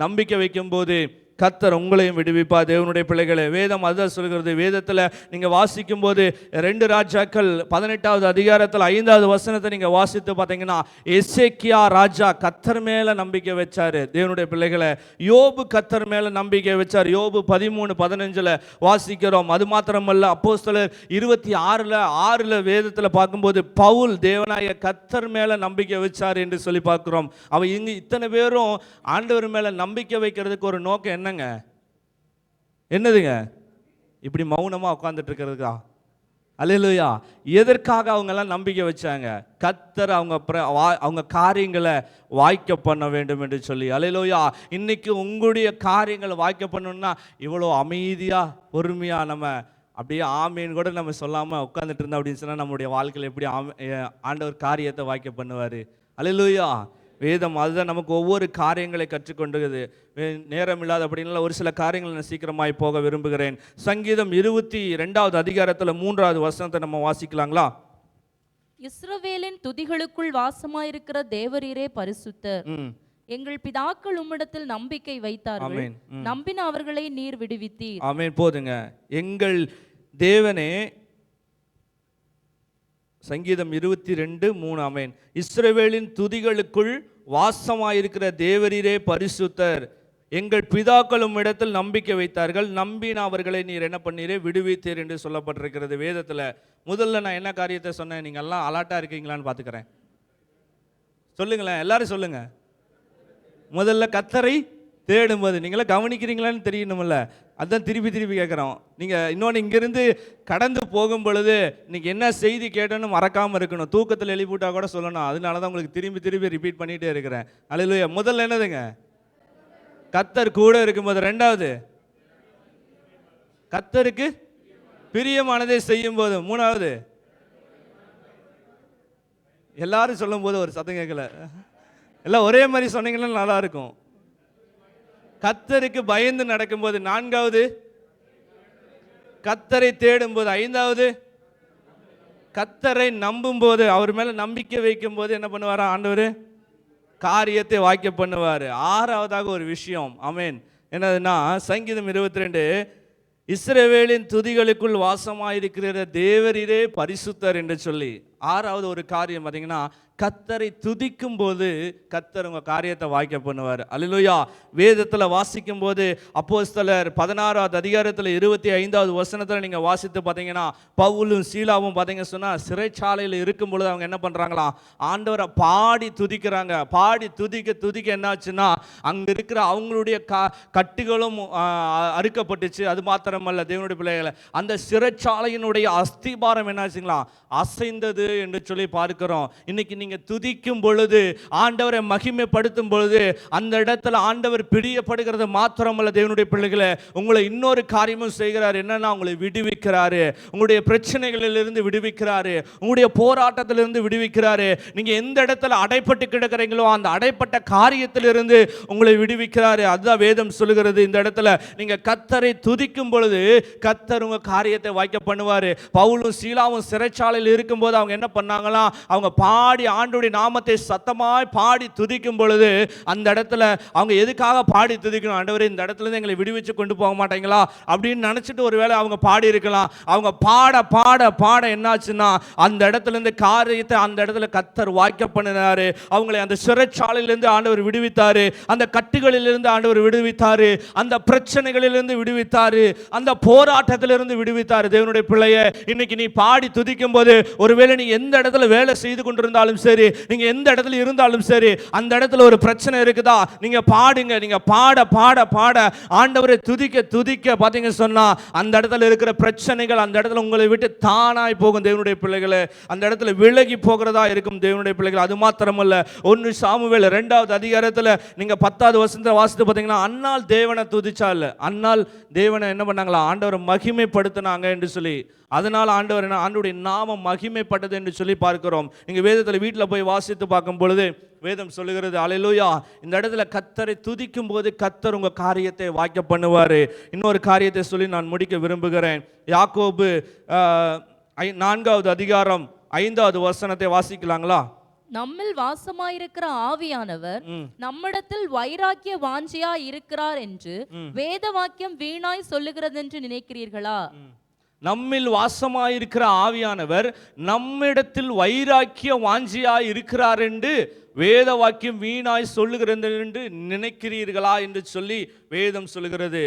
நம்பிக்கை வைக்கும் போது கர்த்தர் உங்களையும் விடுவிப்பார். தேவனுடைய பிள்ளைகளே, வேதம் அதுதான் சொல்கிறது. வேதத்தில் நீங்கள் வாசிக்கும் போது 2 ராஜாக்கள் 18வது அதிகாரத்தில் 5வது வசனத்தை நீங்கள் வாசித்து பார்த்தீங்கன்னா, எசேக்கியா ராஜா கர்த்தர் மேலே நம்பிக்கை வச்சாரு. தேவனுடைய பிள்ளைகளை, யோபு கர்த்தர் மேலே நம்பிக்கை வச்சார். யோபு 13:15 வாசிக்கிறோம். அது மாத்திரமல்ல, அப்போஸ்தலர் 26:6 வேதத்தில் பார்க்கும்போது பவுல் தேவனாய கர்த்தர் மேலே நம்பிக்கை வச்சார் என்று சொல்லி பார்க்கிறோம். அவன் இங்கே இத்தனை பேரும் ஆண்டவர் மேலே நம்பிக்கை வைக்கிறதுக்கு ஒரு நோக்கம் என்னதுங்க? இப்படி மௌனமா உட்கார்ந்துட்டு இருக்கிறதுக்கா? அல்லேலூயா. எதற்காக அவங்க எல்லாம் நம்பிக்கை வச்சாங்க? கர்த்தர் அவங்க காரியங்களை வாய்க்க பண்ண வேண்டும் என்று சொல்லி. அல்லேலூயா. இன்னைக்கு உங்களுடைய காரியங்களை வாய்க்க பண்ணணும்னா இவ்வளோ அமைதியா பொறுமையா நம்ம அப்படியே ஆமேன்னு கூட நம்ம சொல்லாம உட்கார்ந்துட்டு இருந்தோம் அப்படின்னு சொன்னா நம்முடைய வாழ்க்கையில் எப்படி ஆண்டவர் காரியத்தை வாய்க்க பண்ணுவாரு? அல்லேலூயா. வேதம் அதுதான் நமக்கு ஒவ்வொரு காரியங்களை கற்றுக்கொண்டது. நேரம் இல்லாத அப்படின்னா ஒரு சில காரியங்களை நான் சீக்கிரமாய் போக விரும்புகிறேன். சங்கீதம் 22வது அதிகாரத்தில் 3வது வசனத்தை நம்ம வாசிக்கலாங்களா? இஸ்ரவேலின் துதிகளுக்குள் வாசமாயிருக்கிற தேவரீரே பரிசுத்தர், எங்கள் பிதாக்கள் உம்மிடத்தில் நம்பிக்கை வைத்தார்கள், நம்பின அவர்களை நீர் விடுவித்தீர். ஆமென். போதுங்க. எங்கள் தேவனே, சங்கீதம் 22:3. ஆமென். இஸ்ரவேலின் துதிகளுக்குள் வாசமாயிருக்கிற தேவரீரே பரிசுத்தர், எங்கள் பிதாக்களும் இடத்தில் நம்பிக்கை வைத்தார்கள், நம்பின அவர்களை நீர் என்ன பண்ணீரே, விடுவித்தீர் என்று சொல்லப்பட்டிருக்கிறது வேதத்தில். முதல்ல நான் என்ன காரியத்தை சொன்னேன்? நீங்கள் எல்லாம் அலர்ட்டாக இருக்கீங்களான்னு பார்த்துக்கிறேன். சொல்லுங்களேன், எல்லாரும் சொல்லுங்க. முதல்ல கர்த்தரை தேடும்போது நீங்களாம் கவனிக்கிறீங்களான்னு தெரியணும்ல, அதுதான் திருப்பி கேட்குறோம். நீங்கள் இன்னொன்று இங்கேருந்து கடந்து போகும் பொழுது நீங்கள் என்ன செய்தி கேட்டோன்னு மறக்காமல் இருக்கணும். தூக்கத்தில் எழுப்பிவிட்டா கூட சொல்லணும். அதனால தான் உங்களுக்கு திருப்பி ரிப்பீட் பண்ணிகிட்டே இருக்கிறேன். அல்லேலூயா. முதல்ல என்னதுங்க? கர்த்தர் கூட இருக்கும்போது. 2வது கர்த்தருக்கு பிரியமானதை செய்யும் போது. 3வது எல்லாரும் சொல்லும் போது ஒரு சத்தம் கேட்கல, எல்லாம் ஒரே மாதிரி சொன்னீங்கன்னா நல்லா இருக்கும். கர்த்தருக்கு பயந்து நடக்கும்போது. 4வது கர்த்தரை தேடும்போது. ஐந்தாவது, கர்த்தரை நம்பும்போது, அவர் மேல நம்பிக்கை வைக்கும் போது என்ன பண்ணுவார் ஆண்டவர்? காரியத்தை வாய்க்க பண்ணுவார். ஆறாவதாக ஒரு விஷயம், ஆமென், என்னதுன்னா சங்கீதம் 22, இஸ்ரவேலின் துதிகளுக்குள் வாசமாயிருக்கிற தேவரீரே பரிசுத்தர் என்று சொல்லி. ஆறாவது ஒரு காரியம் பார்த்தீங்கன்னா, கர்த்தரை துதிக்கும் போது கர்த்தர் உங்க காரியத்தை வாய்க்க பண்ணுவார். அல்லேலூயா. வேதத்தில் வாசிக்கும் போது அப்போஸ்தலர் 16வது அதிகாரத்தில் 25வது வசனத்தில் நீங்க வாசித்து பார்த்தீங்கன்னா, பவுலும் சீலாவும் பார்த்தீங்க சொன்னா சிறைச்சாலையில் இருக்கும் பொழுது அவங்க என்ன பண்றாங்களா? ஆண்டவரை பாடி துதிக்கிறாங்க. பாடி துதிக்க துதிக்க என்னாச்சுன்னா, அங்க இருக்கிற அவங்களுடைய கட்டுகளும் அறுக்கப்பட்டுச்சு. அது மாத்திரமல்ல தேவனுடைய பிள்ளைகளை, அந்த சிறைச்சாலையினுடைய அஸ்திபாரம் என்னாச்சுங்களா? அசைந்தது என்று சொல்லி பார்க்கிறோம். இன்னைக்கு நீங்க துதிக்கும் பொழுது, ஆண்டவரை மகிமைப்படுத்தும் பொழுது, அந்த இடத்துல ஆண்டவர் பிரியப்படுகிறது மாத்திரமல்ல தேவனுடைய பிள்ளைகளை, உங்களை இன்னொரு காரியமும் செய்கிறார். என்னன்னா, உங்களை விடுவிக்கிறாரு. உங்களுடைய பிரச்சனைகளிலிருந்து விடுவிக்கிறாரு. உங்களுடைய போராட்டத்திலிருந்து விடுவிக்கிறாரு. நீங்க எந்த இடத்துல அடைப்பட்டு கிடக்கிறீங்களோ அந்த அடைப்பட்ட காரியத்திலிருந்து உங்களை விடுவிக்கிறாரு. அதுதான் வேதம் சொல்லுகிறது. இந்த இடத்துல நீங்க கர்த்தரை துதிக்கும் பொழுது கர்த்தர் உங்க காரியத்தை வாய்க்க பண்ணுவாரு. பவுலும் சீலாவும் சிறைச்சாலையில் இருக்கும்போது அவங்க என்ன பண்ணாங்களா? அவங்க பாடி ஆண்டவருடைய நாமத்தை சத்தமாய் பாடி துதிக்கும் பொழுது அந்த இடத்துல அவங்க எதுக்காக பாடி துதிக்கணும்? ஆண்டவரே, இந்த இடத்துல இருந்து எங்களை விடுவிச்சு கொண்டு போக மாட்டீங்களா அப்படின்னு நினைச்சிட்டு ஒருவேளை அவங்க பாடி இருக்கலாம். அவங்க பாட பாட பாட என்னாச்சுன்னா, அந்த இடத்துல இருந்து காரியத்தை அந்த இடத்துல கர்த்தர் வாய்க்க பண்ணினாரு. அவங்களை அந்த சிறைச்சாலையிலிருந்து ஆண்டவர் விடுவித்தாரு. அந்த கட்டுகளிலிருந்து ஆண்டவர் விடுவித்தாரு. அந்த பிரச்சனைகளிலிருந்து விடுவித்தாரு. அந்த போராட்டத்திலிருந்து விடுவித்தாரு. தேவனுடைய பிள்ளையே, இன்னைக்கு நீ பாடி துதிக்கும் போது, ஒருவேளை நீ எந்த இடத்துல வேலை செய்து கொண்டிருந்தாலும் சரி, நீங்க எந்த இடத்துல இருந்தாலும் சரி, அந்த இடத்துல ஒரு பிரச்சனை இருக்குதா, நீங்க பாடுங்க. நீங்க பாட பாட பாட ஆண்டவரை துதிக்க துதிக்க பாத்தீங்க சொன்னா, அந்த இடத்துல இருக்கிற பிரச்சனைகள் அந்த இடத்துல உங்களை விட்டு தானாய் போகும் தேவனுடைய பிள்ளைகளே. அந்த இடத்துல விலகி போகிறதா இருக்கும் தேவனுடைய பிள்ளைகள். அது மாத்திரமல்ல, 1 சாமுவேல் 2வது அதிகாரத்துல நீங்க 10வது வசனத்தை வாசித்து பாத்தீங்கன்னா, அன்னாள் தேவனை துதிச்சா இல்ல, அன்னாள் தேவனை என்ன பண்ணாங்களா? ஆண்டவரை மகிமைப்படுத்தினாங்க என்று சொல்லி. அதனால ஆண்டவர் என்ன, ஆண்டவருடைய நாமம் மகிமைப்பட்டது என்று சொல்லி பார்க்கிறோம். நீங்க வேதத்தில் வீட்டில் போய் வாசித்து பார்க்கும் பொழுது வேதம் சொல்லுகிறது, அல்லேலூயா, இந்த இடத்துல கர்த்தரை துதிக்கும் போது கர்த்தர் உங்க காரியத்தை வாய்க்க பண்ணுவாரு. இன்னொரு காரியத்தை சொல்லி நான் முடிக்க விரும்புகிறேன். யாக்கோபு 4வது அதிகாரம் 5வது வசனத்தை வாசிக்கலாங்களா? நம்மில் வாசமாயிருக்கிற ஆவியானவர் நம்மிடத்தில் வைராக்கிய வாஞ்சியா இருக்கிறார் என்று வேத வாக்கியம் வீணாய் சொல்லுகிறது என்று நினைக்கிறீர்களா? நம்மில் வாசமாயிருக்கிற ஆவியானவர் நம்மிடத்தில் வைராக்கிய வாஞ்சியாய் இருக்கிறார் என்று வேத வாக்கியம் வீணாய் சொல்லுகிறது என்று நினைக்கிறீர்களா என்று சொல்லி வேதம் சொல்லுகிறது.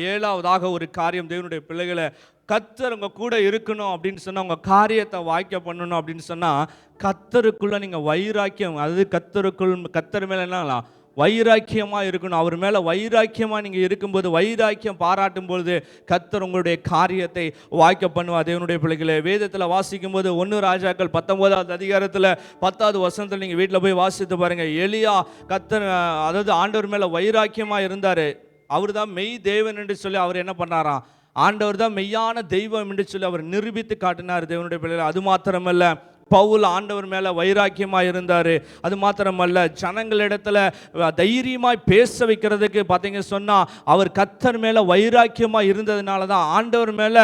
7வதாக ஒரு காரியம் தேவனுடைய பிள்ளைகளை, கர்த்தர் உங்க கூட இருக்கணும் அப்படின்னு சொன்னா, உங்க காரியத்தை வாய்க்க பண்ணணும் அப்படின்னு சொன்னா, கர்த்தருக்குள்ள நீங்க வைராக்கியம், அது கர்த்தர் மேல என்ன வைராக்கியமாக இருக்கணும். அவர் மேலே வைராக்கியமாக நீங்கள் இருக்கும்போது, வைராக்கியம் பாராட்டும் பொழுது கர்த்தர் உங்களுடைய காரியத்தை வாய்க்க பண்ணுவார். தேவனுடைய பிள்ளைகளை, வேதத்தில் வாசிக்கும் போது 1 ராஜாக்கள் 19வது அதிகாரத்தில் 10வது வசனத்தில் நீங்கள் வீட்டில் போய் வாசித்து பாருங்கள். எலியா கர்த்தர், அதாவது ஆண்டவர் மேலே வைராக்கியமாக இருந்தார். அவர் தான் மெய் தேவன் என்று சொல்லி அவர் என்ன பண்ணாராம்? ஆண்டவர் தான் மெய்யான தெய்வம் என்று சொல்லி அவர் நிரூபித்து காட்டினார். தேவனுடைய பிள்ளைகளை, அது மாத்திரமல்ல, பவுல் ஆண்டவர் மேலே வைராக்கியமாக இருந்தார். அது மாத்திரமல்ல, ஜனங்களிடத்துல தைரியமாய் பேச வைக்கிறதுக்கு பார்த்தீங்க சொன்னால், அவர் கர்த்தர் மேலே வைராக்கியமாக இருந்ததுனால தான், ஆண்டவர் மேலே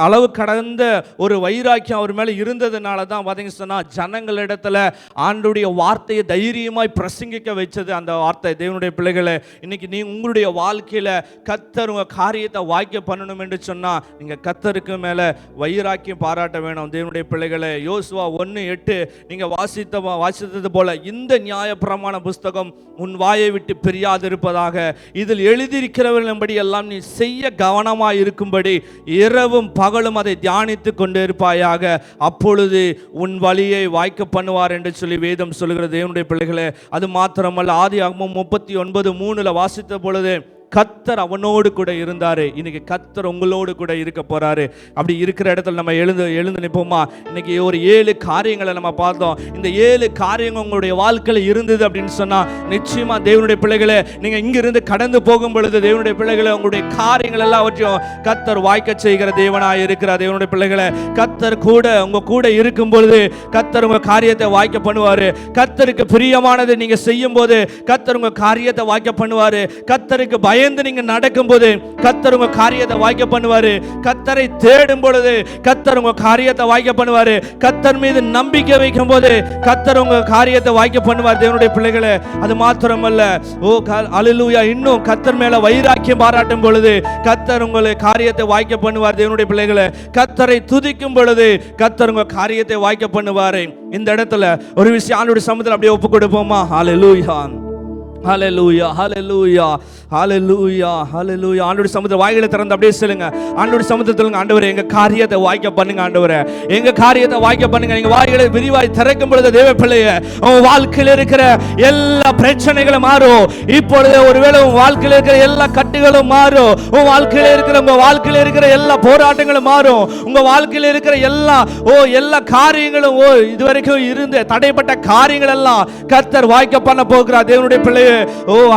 அளவு கடந்த ஒரு வைராக்கியம் அவர் மேலே இருந்ததுனால தான் பார்த்தீங்க சொன்னால், ஜனங்களிடத்துல ஆண்டவருடைய வார்த்தையை தைரியமாய் பிரசங்கிக்க வச்சது அந்த வார்த்தை. தேவனுடைய பிள்ளைகளை, இன்னைக்கு உங்களுடைய வாழ்க்கையில் கர்த்தர் உங்கள் காரியத்தை வாய்க்க பண்ணணும் என்று சொன்னால், நீங்கள் கர்த்தருக்கு மேலே வைராக்கியம் பாராட்ட வேணும். தேவனுடைய பிள்ளைகளை, யோசுவா 1:8 நீங்க வாசித்தது போல, இந்த நியாயப்பிரமாண புஸ்தகம் உன் வாயை விட்டு பிரியாதிருப்பதாக, இதில் எழுதியிருக்கிறவர்களின்படி எல்லாம் நீ செய்ய கவனமாய் இருக்கும்படி இரவும் பகலும் அதை தியானித்து கொண்டு இருப்பாயாக, அப்பொழுது உன் வழியை வாய்க்க பண்ணுவார் என்று சொல்லி வேதம் சொல்லுகிறது. தேவனுடைய பிள்ளைகளே, அது மாத்திரமல்ல, ஆதியாகமம் 39:3 வாசித்த பொழுது கர்த்தர் அவனோடு கூட இருந்தாரு. இன்னைக்கு கர்த்தர் உங்களோடு கூட இருக்க போறாரு. அப்படி இருக்கிற இடத்துல நம்ம எழுந்து நிற்போமா? இன்னைக்கு ஒரு 7 காரியங்களை நம்ம பார்த்தோம். இந்த 7 காரியங்கள் உங்களுடைய வாழ்க்கையில் இருந்தது அப்படின்னு சொன்னா, நிச்சயமா தேவனுடைய பிள்ளைகளை, நீங்க இங்கிருந்து கடந்து போகும் பொழுது தேவனுடைய பிள்ளைகளை, உங்களுடைய காரியங்கள் எல்லாவற்றையும் கர்த்தர் வாய்க்க செய்கிற தேவனாய் இருக்கிறார். தேவனுடைய பிள்ளைகளை, கர்த்தர் கூட உங்க கூட இருக்கும் பொழுது கர்த்தர் உங்க காரியத்தை வாய்க்க பண்ணுவாரு. கர்த்தருக்கு பிரியமானதை நீங்க செய்யும் போது கர்த்தர் உங்க காரியத்தை வாய்க்க பண்ணுவாரு. கர்த்தருக்கு பயந்து நீங்க நடக்கும்போது கர்த்தர் உங்க காரியத்தை வாய்க்க பண்ணுவாரு. கர்த்தரை தேடும் பொழுது கர்த்தர் உங்க காரியத்தை வாய்க்க பண்ணுவாரு. கர்த்தர் மீது நம்பிக்கை வைக்கும் போது கர்த்தர் உங்க காரியத்தை வாய்க்க பண்ணுவார். தேவனுடைய பிள்ளைகளே, அது மாத்திரமல்ல, அல்லேலூயா, இன்னும் கர்த்தர் மேல வைராக்கியம் பாராட்டும் பொழுது கர்த்தர் உங்களை காரியத்தை வாய்க்க பண்ணுவார். தேவனுடைய பிள்ளைகளே, கர்த்தரை துதிக்கும் பொழுது கர்த்தர் உங்க காரியத்தை வாய்க்க பண்ணுவாரு. இந்த இடத்துல ஒரு விஷயம் ஆண்டவருடைய சமூகத்தில் அப்படியே ஒப்பு கொடுப்போமா? ஹல்லேலூயா, ஹல்லேலூயா, ஹல்லேலூயா, ஹல்லேலூயா, ஹல்லேலூயா. ஆண்டவருடைய சமூகத்தில் வாய்களை திறந்து அப்படியே சொல்லுங்க. ஆண்டவருடைய சமூகத்தில் சொல்லுங்க, ஆண்டவரே எங்க காரியத்தை வாய்க்க பண்ணுங்க. ஆண்டவரே எங்க காரியத்தை வாய்க்க பண்ணுங்க. நீங்க வாய்களை விரிவாய் திறக்கும் பொழுது தேவ பிள்ளையே, உங்க வாழ்க்கையில் இருக்கிற எல்லா பிரச்சனைகளும் மாறும். இப்பொழுது ஒருவேளை உங்க வாழ்க்கையில் இருக்கிற எல்லா கட்டுகளும் மாறும். உங்க வாழ்க்கையில் இருக்கிற எல்லா போராட்டங்களும் மாறும். உங்க வாழ்க்கையில் இருக்கிற எல்லா காரியங்களும் இதுவரைக்கும் இருந்து தடைப்பட்ட காரியங்கள் எல்லாம் கர்த்தர் வாய்க்க பண்ண போகிறார். தேவனுடைய பிள்ளையே,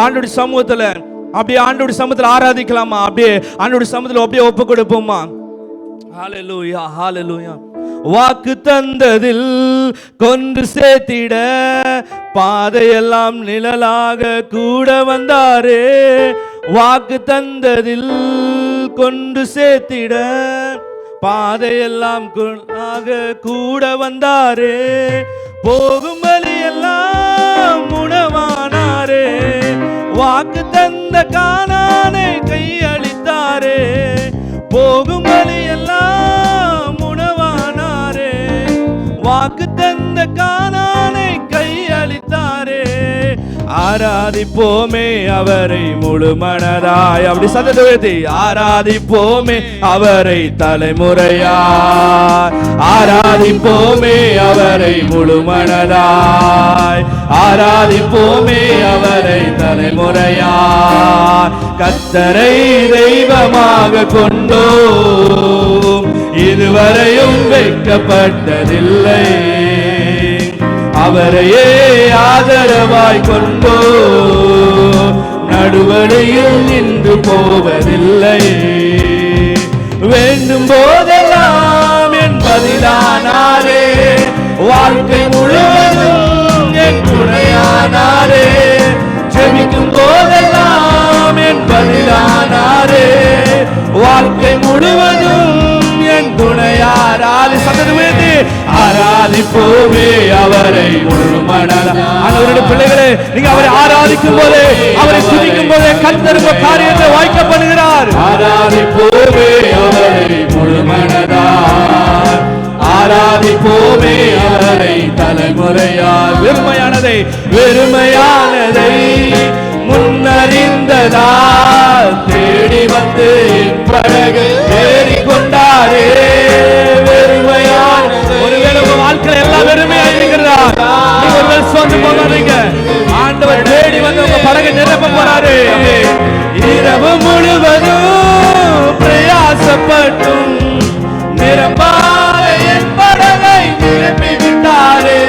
ஆண்டவருடைய சமூகத்துல அப்படியே ஆண்டவருடைய சமூகத்துல ஆராதிக்கலாமா? அப்படியே ஆண்டவருடைய சமூகத்துல அப்படியே ஒப்பு கொடுப்போமா? ஹல்லேலூயா, ஹல்லேலூயா. வாக்கு தந்ததில் கொன்று சேர்த்திட பாதையெல்லாம் நிழலாக கூட வந்தாரே. வாக்கு தந்ததில் கொன்று சேர்த்திட பாதையெல்லாம் கூட வந்தாரே. போகும் வழியெல்லாம் உணவானாரே. வாக்கு தந்த கானானை கையளித்தாரே. போகும் வழியெல்லாம் உணவானாரே. வாக்கு தந்த கானானை கையளித்தாரே. ஆராதிப்போமே அவரை முழு மனதாய். அப்படி சத்தத்தை உயர்த்தி ஆராதிப்போமே அவரை தலைமுறையாய். ஆராதிப்போமே அவரை முழு மனதாய். ஆராதிப்போமே அவரை தலைமுறையாய். கர்த்தரை தெய்வமாக கொண்டோம், இதுவரையும் வைக்கப்பட்டதில்லை. அவரையே ஆதரவாய் கொண்டோ, நடுவழியில் நின்று போவதில்லை. வேண்டும் போதெல்லாம் என் பதிலானாரே. வாழ்க்கை முழுவதும் என் துணையானாரே. ஜெபிக்கும் போதெல்லாம் என் பதிலானாரே. வாழ்க்கை முழுவதும் என் துணையாராதி. சந்ததி ஆராதிப்போமே அவரை முழு மனதாய். அவருடைய பிள்ளைகளே, நீங்க அவரை ஆராதிக்கும் போது, அவரை துதிக்கும் போது கர்த்தர் உங்க காரியத்தை வாய்க்க பண்ணுகிறார். ஆராதிப்போமே அவரை முழு மனதாய். ஆராதிப்போமே அவரை தலைமுறையால். வெறுமையானதை முன்னறிந்ததால் தேடி வந்து படகு ஏறிக்கொண்டாரே. ஒருவேளை உங்க வாழ்க்கையில எல்லாம் வெறுமையா இருக்கிறதா? நீங்க ஒருவேளை சோர்ந்து போகாதீங்க. ஆண்டவர் தேடி வந்து உங்க படகை நிரப்ப போறாரு. இரவு முழுவதும் பிரயாசப்பட்டும் நிரம்பாத என் படகை நிரப்பி விட்டாரே.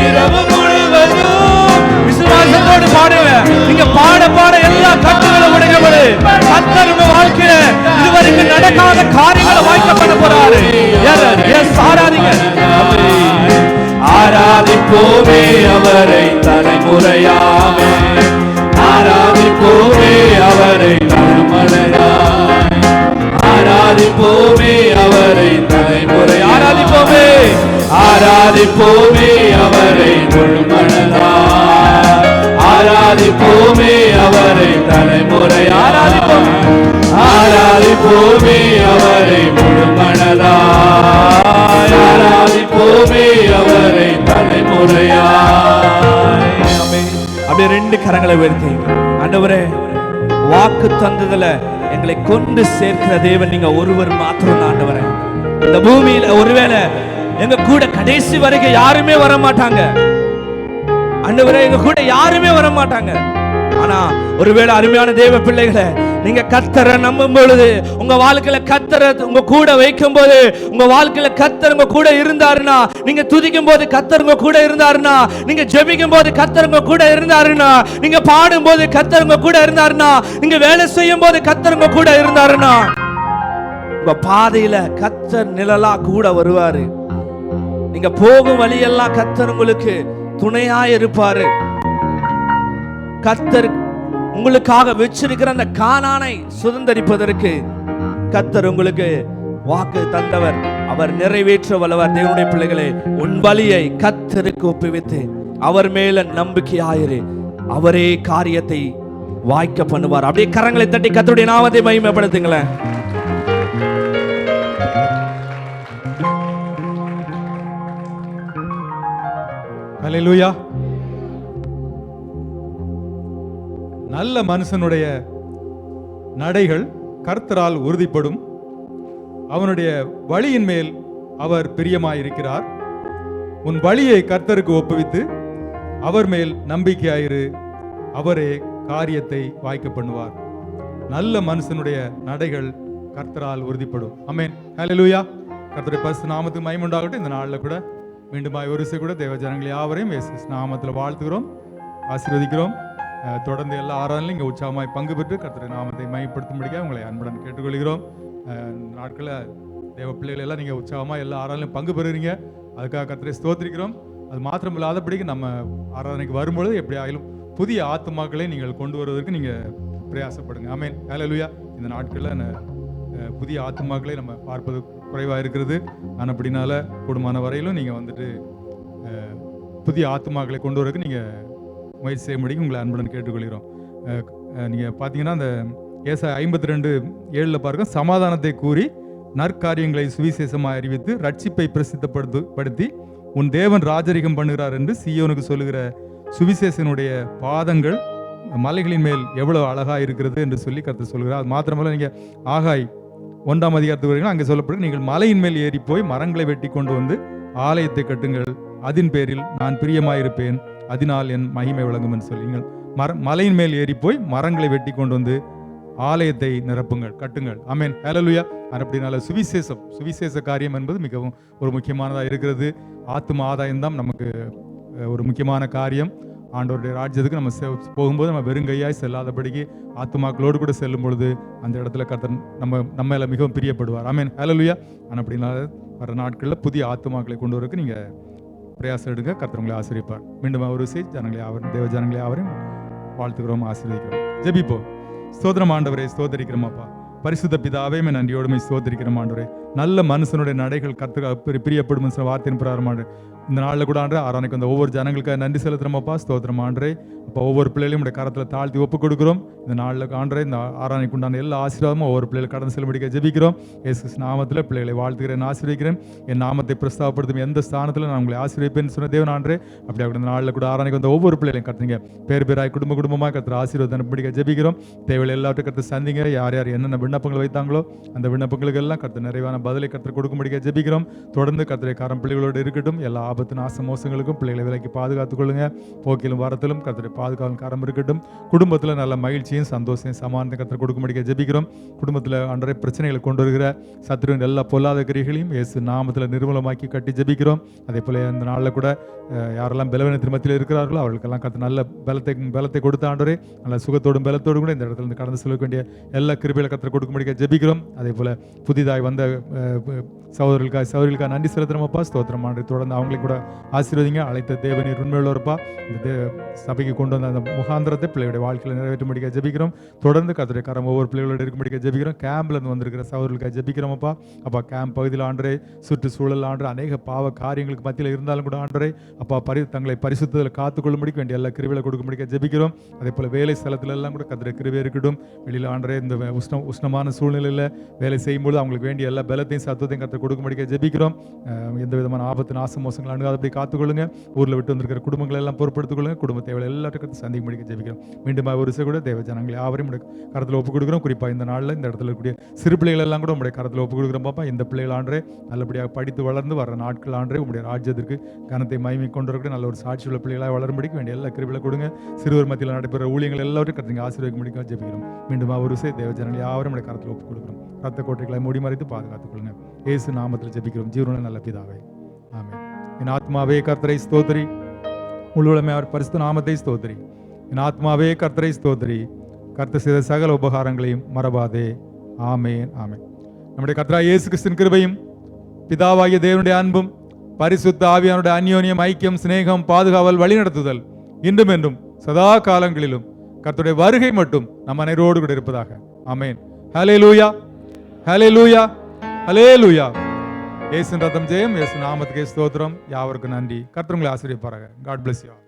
இரவு முழுவதும் விசுவாசத்தோடு பாடுவேன். நீங்க பாட பாட எல்லா கட்டுகளும் உடைக்கப்படு. கர்த்தர் உங்க வாழ்க்கையில இதுவரைக்கும் நடக்காத காரியங்களை வாய்க்க பண்ண போறாரு. ஆராதிங்க. ஆராதிப்போமே அவரை தலைமுறையாமே. ஆராதிப்போமே அவரை தலைமுறையாய். ஆராதிப்போமே அவரை தலைமுறை. ஆராதிப்போமே, ஆராதிப்போமே அவரை முழு மனதாய். ஆராதிப்போமே அவரை தலைமுறை. ஆராதிப்போமே, ஆராதிப்போமே அவரை முழு மனதாய். ஆராதிப்போமே அவரை தலைமுறையாய். அப்படியே ரெண்டு கரங்களை உயர்த்தி, ஆண்டவரே, வாக்கு தந்ததுல எங்களை கொண்டு சேர்க்கிற தேவன் நீங்க ஒருவர் மாத்திரம் தான். ஆண்டவரே, இந்த பூமியில ஒருவேளை எங்க கூட கடைசி வரைக்கும் யாருமே வர மாட்டாங்க. ஆண்டவரே, எங்க கூட யாருமே வர மாட்டாங்க. ஆனா ஒருவேளை அருமையான தேவ பிள்ளைகளை, நீங்க கர்த்தரை நம்பும் பொழுது, உங்க வாழ்க்கையில கர்த்தரை உங்க கூட வைக்கும் போது, உங்க வாழ்க்கையில கர்த்தர் உங்க கூட இருந்தாருன்னா, நீங்க துதிக்கும் போது கர்த்தர் உங்க கூட இருந்தாருன்னா, நீங்க ஜெபிக்கும் போது கர்த்தர் உங்க கூட இருந்தாருன்னா, நீங்க பாடும் போது கர்த்தர் உங்க கூட இருந்தாருன்னா, நீங்க வேலை செய்யும் போது கர்த்தர் உங்க கூட இருந்தாருன்னா, உங்க பாதையில கர்த்தர் நிழலா கூட வருவாரு. நீங்க போகும் வழியெல்லாம் கர்த்தர் உங்களுக்கு துணையா இருப்பாரு. கர்த்தர் உங்களுக்காக வச்சிருக்கிற அந்த கானானை சுதந்தரிப்பதற்கு கர்த்தர் உங்களுக்கு வாக்கு தந்தவர். அவர் நிறைவேற்ற வல்லவர். தேவனுடைய பிள்ளைகளே, உன் வழியை கர்த்தருக்கு ஒப்புவித்து அவர் மேல நம்பிக்கையாயிரு. அவரே காரியத்தை வாய்க்க பண்ணுவார். அப்படியே கரங்களை தட்டி கர்த்தருடைய நாமத்தை மகிமைப்படுத்துங்களேன். ஹல்லேலூயா. நல்ல மனுஷனுடைய நடைகள் கர்த்தரால் உறுதிப்படும். அவனுடைய வழியின் மேல் அவர் பிரியமாயிருக்கிறார். உன் வழியை கர்த்தருக்கு ஒப்புவித்து அவர் மேல் நம்பிக்கையாயிரு. அவரே காரியத்தை வாய்க்க பண்ணுவார். நல்ல மனுஷனுடைய நடைகள் கர்த்தரால் உறுதிப்படும். ஆமென். ஹல்லேலூயா. கர்த்தருடைய பரிசுத்த நாமத்துக்கு மகிமை உண்டாகட்டும். இந்த நாளில் கூட மீண்டுமாய் ஒருசை கூட தேவ ஜனங்கள் யாவரையும் இயேசு நாமத்தில் வாழ்த்துகிறோம், ஆசீர்வதிக்கிறோம். தொடர்ந்து எல்லா ஆராதனையும் இங்கே உற்சாகமாய் பங்கு பெற்று கர்த்தருடைய நாமத்தை மகிமைப்படுத்தும்படியாக உங்களை அன்புடன் கேட்டுக்கொள்கிறோம். நாட்களில் தேவ பிள்ளைகள் எல்லாம் நீங்கள் உற்சாகமாக எல்லா ஆராதனையும் பங்கு பெறுறீங்க. அதுக்காக கர்த்தரை ஸ்தோத்திரிக்கிறோம். அது மாத்திரம் இல்லாதபடிக்கு நம்ம ஆராதனைக்கு வரும்பொழுது எப்படி ஆகிலும் புதிய ஆத்துமாக்களை நீங்கள் கொண்டு வருவதற்கு நீங்கள் பிரயாசப்படுங்க. ஆமென். ஹல்லேலூயா. இந்த நாட்களில் புதிய ஆத்துமாக்களை நம்ம பார்ப்பது குறைவாக இருக்கிறது. ஆனால் அப்படினால கூடுமான வரையிலும் நீங்கள் வந்துட்டு புதிய ஆத்துமாக்களை கொண்டு வரதுக்கு நீங்கள் முயற்சி செய்ய முடியும். உங்களை அன்புடன் கேட்டுக்கொள்கிறோம். நீங்கள் பார்த்தீங்கன்னா அந்த ஏசாயா 52:7 பாருங்க, சமாதானத்தை கூறி நற்காரியங்களை சுவிசேஷமாக அறிவித்து ரட்சிப்பை பிரசித்தப்படுத்தி உன் தேவன் ராஜரிகம் பண்ணுகிறார் என்று சீயோனுக்கு சொல்லுகிற சுவிசேஷனுடைய பாதங்கள் மலைகளின் மேல் எவ்வளவு அழகா இருக்கிறது என்று சொல்லி கர்த்தர் சொல்கிறார். அது மாத்திரமல்ல, நீங்கள் ஆகாய் 1ஆம் அதிகாரத்துக்கு வரீங்கன்னா அங்கே சொல்லப்படுது, நீங்கள் மலையின் மேல் ஏறி போய் மரங்களை வெட்டி கொண்டு வந்து ஆலயத்தை கட்டுங்கள், அதன் பேரில் நான் பிரியமாயிருப்பேன், அதனால் என் மகிமை விளங்கும் என்று சொல்லி நீங்கள் மலையின் மேல் ஏறி போய் மரங்களை வெட்டி கொண்டு வந்து ஆலயத்தை நிரப்புங்கள், கட்டுங்கள். ஆமென். ஹல்லேலூயா. அப்படினால சுவிசேஷ காரியம் என்பது மிகவும் ஒரு முக்கியமானதாக இருக்கிறது. ஆத்தும ஆதாயம்தான் நமக்கு ஒரு முக்கியமான காரியம். ஆண்டவருடைய ராஜ்யத்துக்கு நம்ம போகும்போது நம்ம வெறுங்கையாய் செல்லாதபடிக்கு ஆத்துமாக்களோடு கூட செல்லும் பொழுது அந்த இடத்துல கர்த்தர் நம்ம மேல மிகவும் பிரியப்படுவார். ஆமென். ஹல்லேலூயா. அப்படினால வர நாட்களில் புதிய ஆத்துமாக்களை கொண்டு வரக்கு நீங்கள் பிரயாசம் எடுங்க. கர்த்தர் உங்களை ஆசீர்வதிப்பார். மீண்டும் ஒரு ஜனங்களை யாவரும் தேவ ஜனங்களை யாவரையும் வாழ்த்துக்கிறோம், ஆசீர்வதிக்கிறோம். ஜெபிப்போம். ஸ்தோத்திரம் ஆண்டவரே, ஸ்தோத்தரிக்கிறோமாப்பா. பரிசுத்த பிதாவே, நன்றியோடுமை ஸ்தோத்தரிக்கிறோம் ஆண்டவரே. நல்ல மனுஷனுடைய நடைகள் கர்த்தருக்கு பிரியப்படும் வார்த்தையின் பிரகாரம் இந்த நாளில் கூட ஆண்டு ஆராதனைக்கு வந்த ஒவ்வொரு ஜனங்களுக்காக நன்றி செலுத்துறோமாப்பா. ஸ்தோத்திரம் ஆண்டரே. அப்போ ஒவ்வொரு பிள்ளைகளையும் உடைய கரத்தில் தாழ்த்தி ஒப்புக் கொடுக்குறோம். இந்த நாளில் ஆண்டரே இந்த ஆராதனைக்கு உண்டான எல்லா ஆசீர்வாதமும் ஒவ்வொரு பிள்ளைகள் கடந்து செல்லும்படிக்க ஜெபிக்கிறோம். இயேசு நாமத்தில் பிள்ளைகளை வாழ்த்துகிறேன், ஆசீர்வதிக்கிறேன். என் நாமத்தை பிரஸ்தாபப்படுத்தும் எந்த ஸ்தானத்தில் நான் உங்களை ஆசீர்வதிப்பேன்னு சொன்ன தேவன் ஆண்டரே. அப்படி இந்த நாளில் கூட ஆராதனைக்கு வந்த ஒவ்வொரு பிள்ளைகளையும் கத்துங்க பேராய் குடும்பமாக கத்துற ஆசீர்வாதம் அனுப்பிடிக்க ஜெபிக்கிறோம். தேவையில்லை எல்லாத்தையும் கற்று சந்திங்க. யார் யார் என்னென்ன விண்ணப்பங்கள் வைத்தாங்களோ அந்த விண்ணப்பங்களுக்கு எல்லாம் கற்று நிறைவான பதிலை கற்று கொடுக்கும்படிக்க ஜெபிக்கிறோம். தொடர்ந்து கர்த்தரை காரம் பிள்ளைகளோடு இருக்கட்டும். எல்லா ஆபத்து நாச மோசங்களுக்கும் பிள்ளைகளை விலைக்கு பாதுகாத்துக் கொள்ளுங்க. போக்கிலும் வரத்திலும் கர்த்தரை பாதுகாவல் காரம் இருக்கட்டும். குடும்பத்தில் நல்ல மகிழ்ச்சியும் சந்தோஷம் சமாதானத்தை கர்த்தர் கொடுக்கும்படிக்க ஜெபிக்கிறோம். குடும்பத்தில் அன்றைய பிரச்சனைகளை கொண்டு வருகிற சத்துருவின் எல்லா பொல்லாத கிரிகளையும் இயேசு நாமத்தில் நிர்மூலமாக்கி கட்டி ஜெபிக்கிறோம். அதே போல இந்த நாளில் கூட யாரெல்லாம் பலவீனத்தின் மத்தியில் இருக்கிறார்களோ அவர்களுக்கெல்லாம் கர்த்தர் நல்ல பலத்தை கொடுத்த ஆண்டவரே. நல்ல சுகத்தோடும் பலத்தோடும் கூட இந்த இடத்துல இருந்து கடந்து செல்ல வேண்டிய எல்லா கிருபைகளை கர்த்தர் கொடுக்கும்படிக்க ஜெபிக்கிறோம். அதே போல புதிதாய் வந்த சகோதரர்களுக்காக நன்றி செலுத்துறோமப்பா. ஸ்தோத்திரம் ஆண்டு தொடர்ந்து அவங்களை கூட ஆசீர்வதிங்க. அழைத்த தேவனீர் உண்மையுள்ளவர்ப்பா. இந்த சபைக்கு கொண்டு வந்த அந்த முகாந்திரத்தை பிள்ளைகளுடைய வாழ்க்கையில் நிறைவேற்றும்படிக்க ஜெபிக்கிறோம். தொடர்ந்து கர்த்தருடைய கரம் ஒவ்வொரு பிள்ளைகளோடு இருக்கும்படிக்க ஜெபிக்கிறோம். கேம்ப்ல இருந்து வந்திருக்கிற சகோதரர்களுக்காக ஜெபிக்கிறோமப்பா. அப்பா கேம்ப் பகுதியில் ஆண்டரே, சுற்றுச்சூழல் ஆண்டு அநேக பாவ காரியங்களுக்கு மத்தியில் இருந்தாலும் கூட ஆண்டரே அப்பா தங்களை பரிசுத்தத்தில் காத்துக்கொள்ளும்படிக்க வேண்டிய எல்லா கிருபைகளை கொடுக்கும்படிக்க ஜெபிக்கிறோம். அதே போல வேலை ஸ்தலத்துல எல்லாம் கூட கர்த்தருடைய கிருபை இருக்கட்டும். வெளியில் ஆண்டரே இந்த உஷ்ணமான சூழ்நிலையில் வேலை செய்யும்போது அவங்களுக்கு வேண்டிய எல்லா பலத்தையும் சத்துவத்தையும் கர்த்தர் கொடுக்கும்படிக்க ஜெபிக்கிறோம். எந்த விதமான ஆபத்து நாச மோசங்கள் அணுகாதபடி காத்துக்கொள்ளுங்க. ஊரில் விட்டு வந்திருக்கிற குடும்பங்களை எல்லாம் பொறுப்படுத்திக் கொள்ளுங்க. குடும்ப தேவை எல்லாத்துக்கும் சந்திக்க முடிக்க ஜெபிக்கிறோம். மீண்டும் ஒரு கூட தேவ ஜனங்களை யாவரையும் கருத்தில் ஒப்புக் கொடுக்குறோம். குறிப்பாக இந்த நாளில் இந்த இடத்துல இருக்கக்கூடிய சிறு பிள்ளைகள் எல்லாம் கூட உங்களுடைய கருத்தில் ஒப்புக் கொடுக்குறோம். பாப்பா இந்த பிள்ளைகள் ஆண்டரே நல்லபடியாக படித்து வளர்ந்து வர நாட்கள் ஆண்டரே உங்களுடைய ராஜ்யத்திற்கு கனத்தை மகிமை கொண்டு வரக்கூடிய நல்ல ஒரு சாட்சி உள்ள பிள்ளைகளாக வளரும்படிக்கு வேண்டிய எல்லா கிருபைகளை கொடுங்க. சிறுவர் மத்தியில் நடைபெற ஊழியங்கள் எல்லாவற்றையும் கருத்துங்க ஆசீர்வதிக்க முடிக்க ஜெபிக்கிறோம். மீண்டும் ஒரு தேவ ஜனங்களை யாவரும் கருத்தில் ஒப்புக் கொடுக்குறோம். ரத்த கோட்டைகளை மூடி மறைத்து பாதுகாத்துக் கொள்ளுங்க. இயேசு நாமத்தில் ஜெபிக்கிறோம் ஜீவனுள்ள நல்ல பிதாவே, ஆமென். என் ஆத்மாவே கர்த்தரை ஸ்தோத்திரி, முழுவதுமே அவர் பரிசுத்த நாமத்தை ஸ்தோத்திரி. என் ஆத்மாவே கர்த்தரை ஸ்தோத்திரி, கர்த்தர் செய்த சகல உபகாரங்களையும் மறவாதே. ஆமென், ஆமென். நம்முடைய கர்த்தராகிய இயேசு கிறிஸ்துவின் கிருபையும் பிதாவாகிய தேவனுடைய அன்பும் பரிசுத்த ஆவியானுடைய அந்யோன்யம் ஐக்கியம் சிநேகம் பாதுகாவல் வழிநடத்துதல் இன்றும் என்றும் சதா காலங்களிலும் கர்த்தருடைய வருகை மட்டும் நம்ம அனைவரோடு கூட இருப்பதாக. ஆமென். ஹல்லேலூயா, ஹல்லேலூயா, ஹல்லேலூயா. இயேசுவின் ரத்தம் ஜெயம், இயேசு நாமத்துக்கே ஸ்தோத்திரம். யாவருக்கும் நன்றி. கர்த்தர் உங்களை ஆசீர்வதிப்பாராக. God bless you all.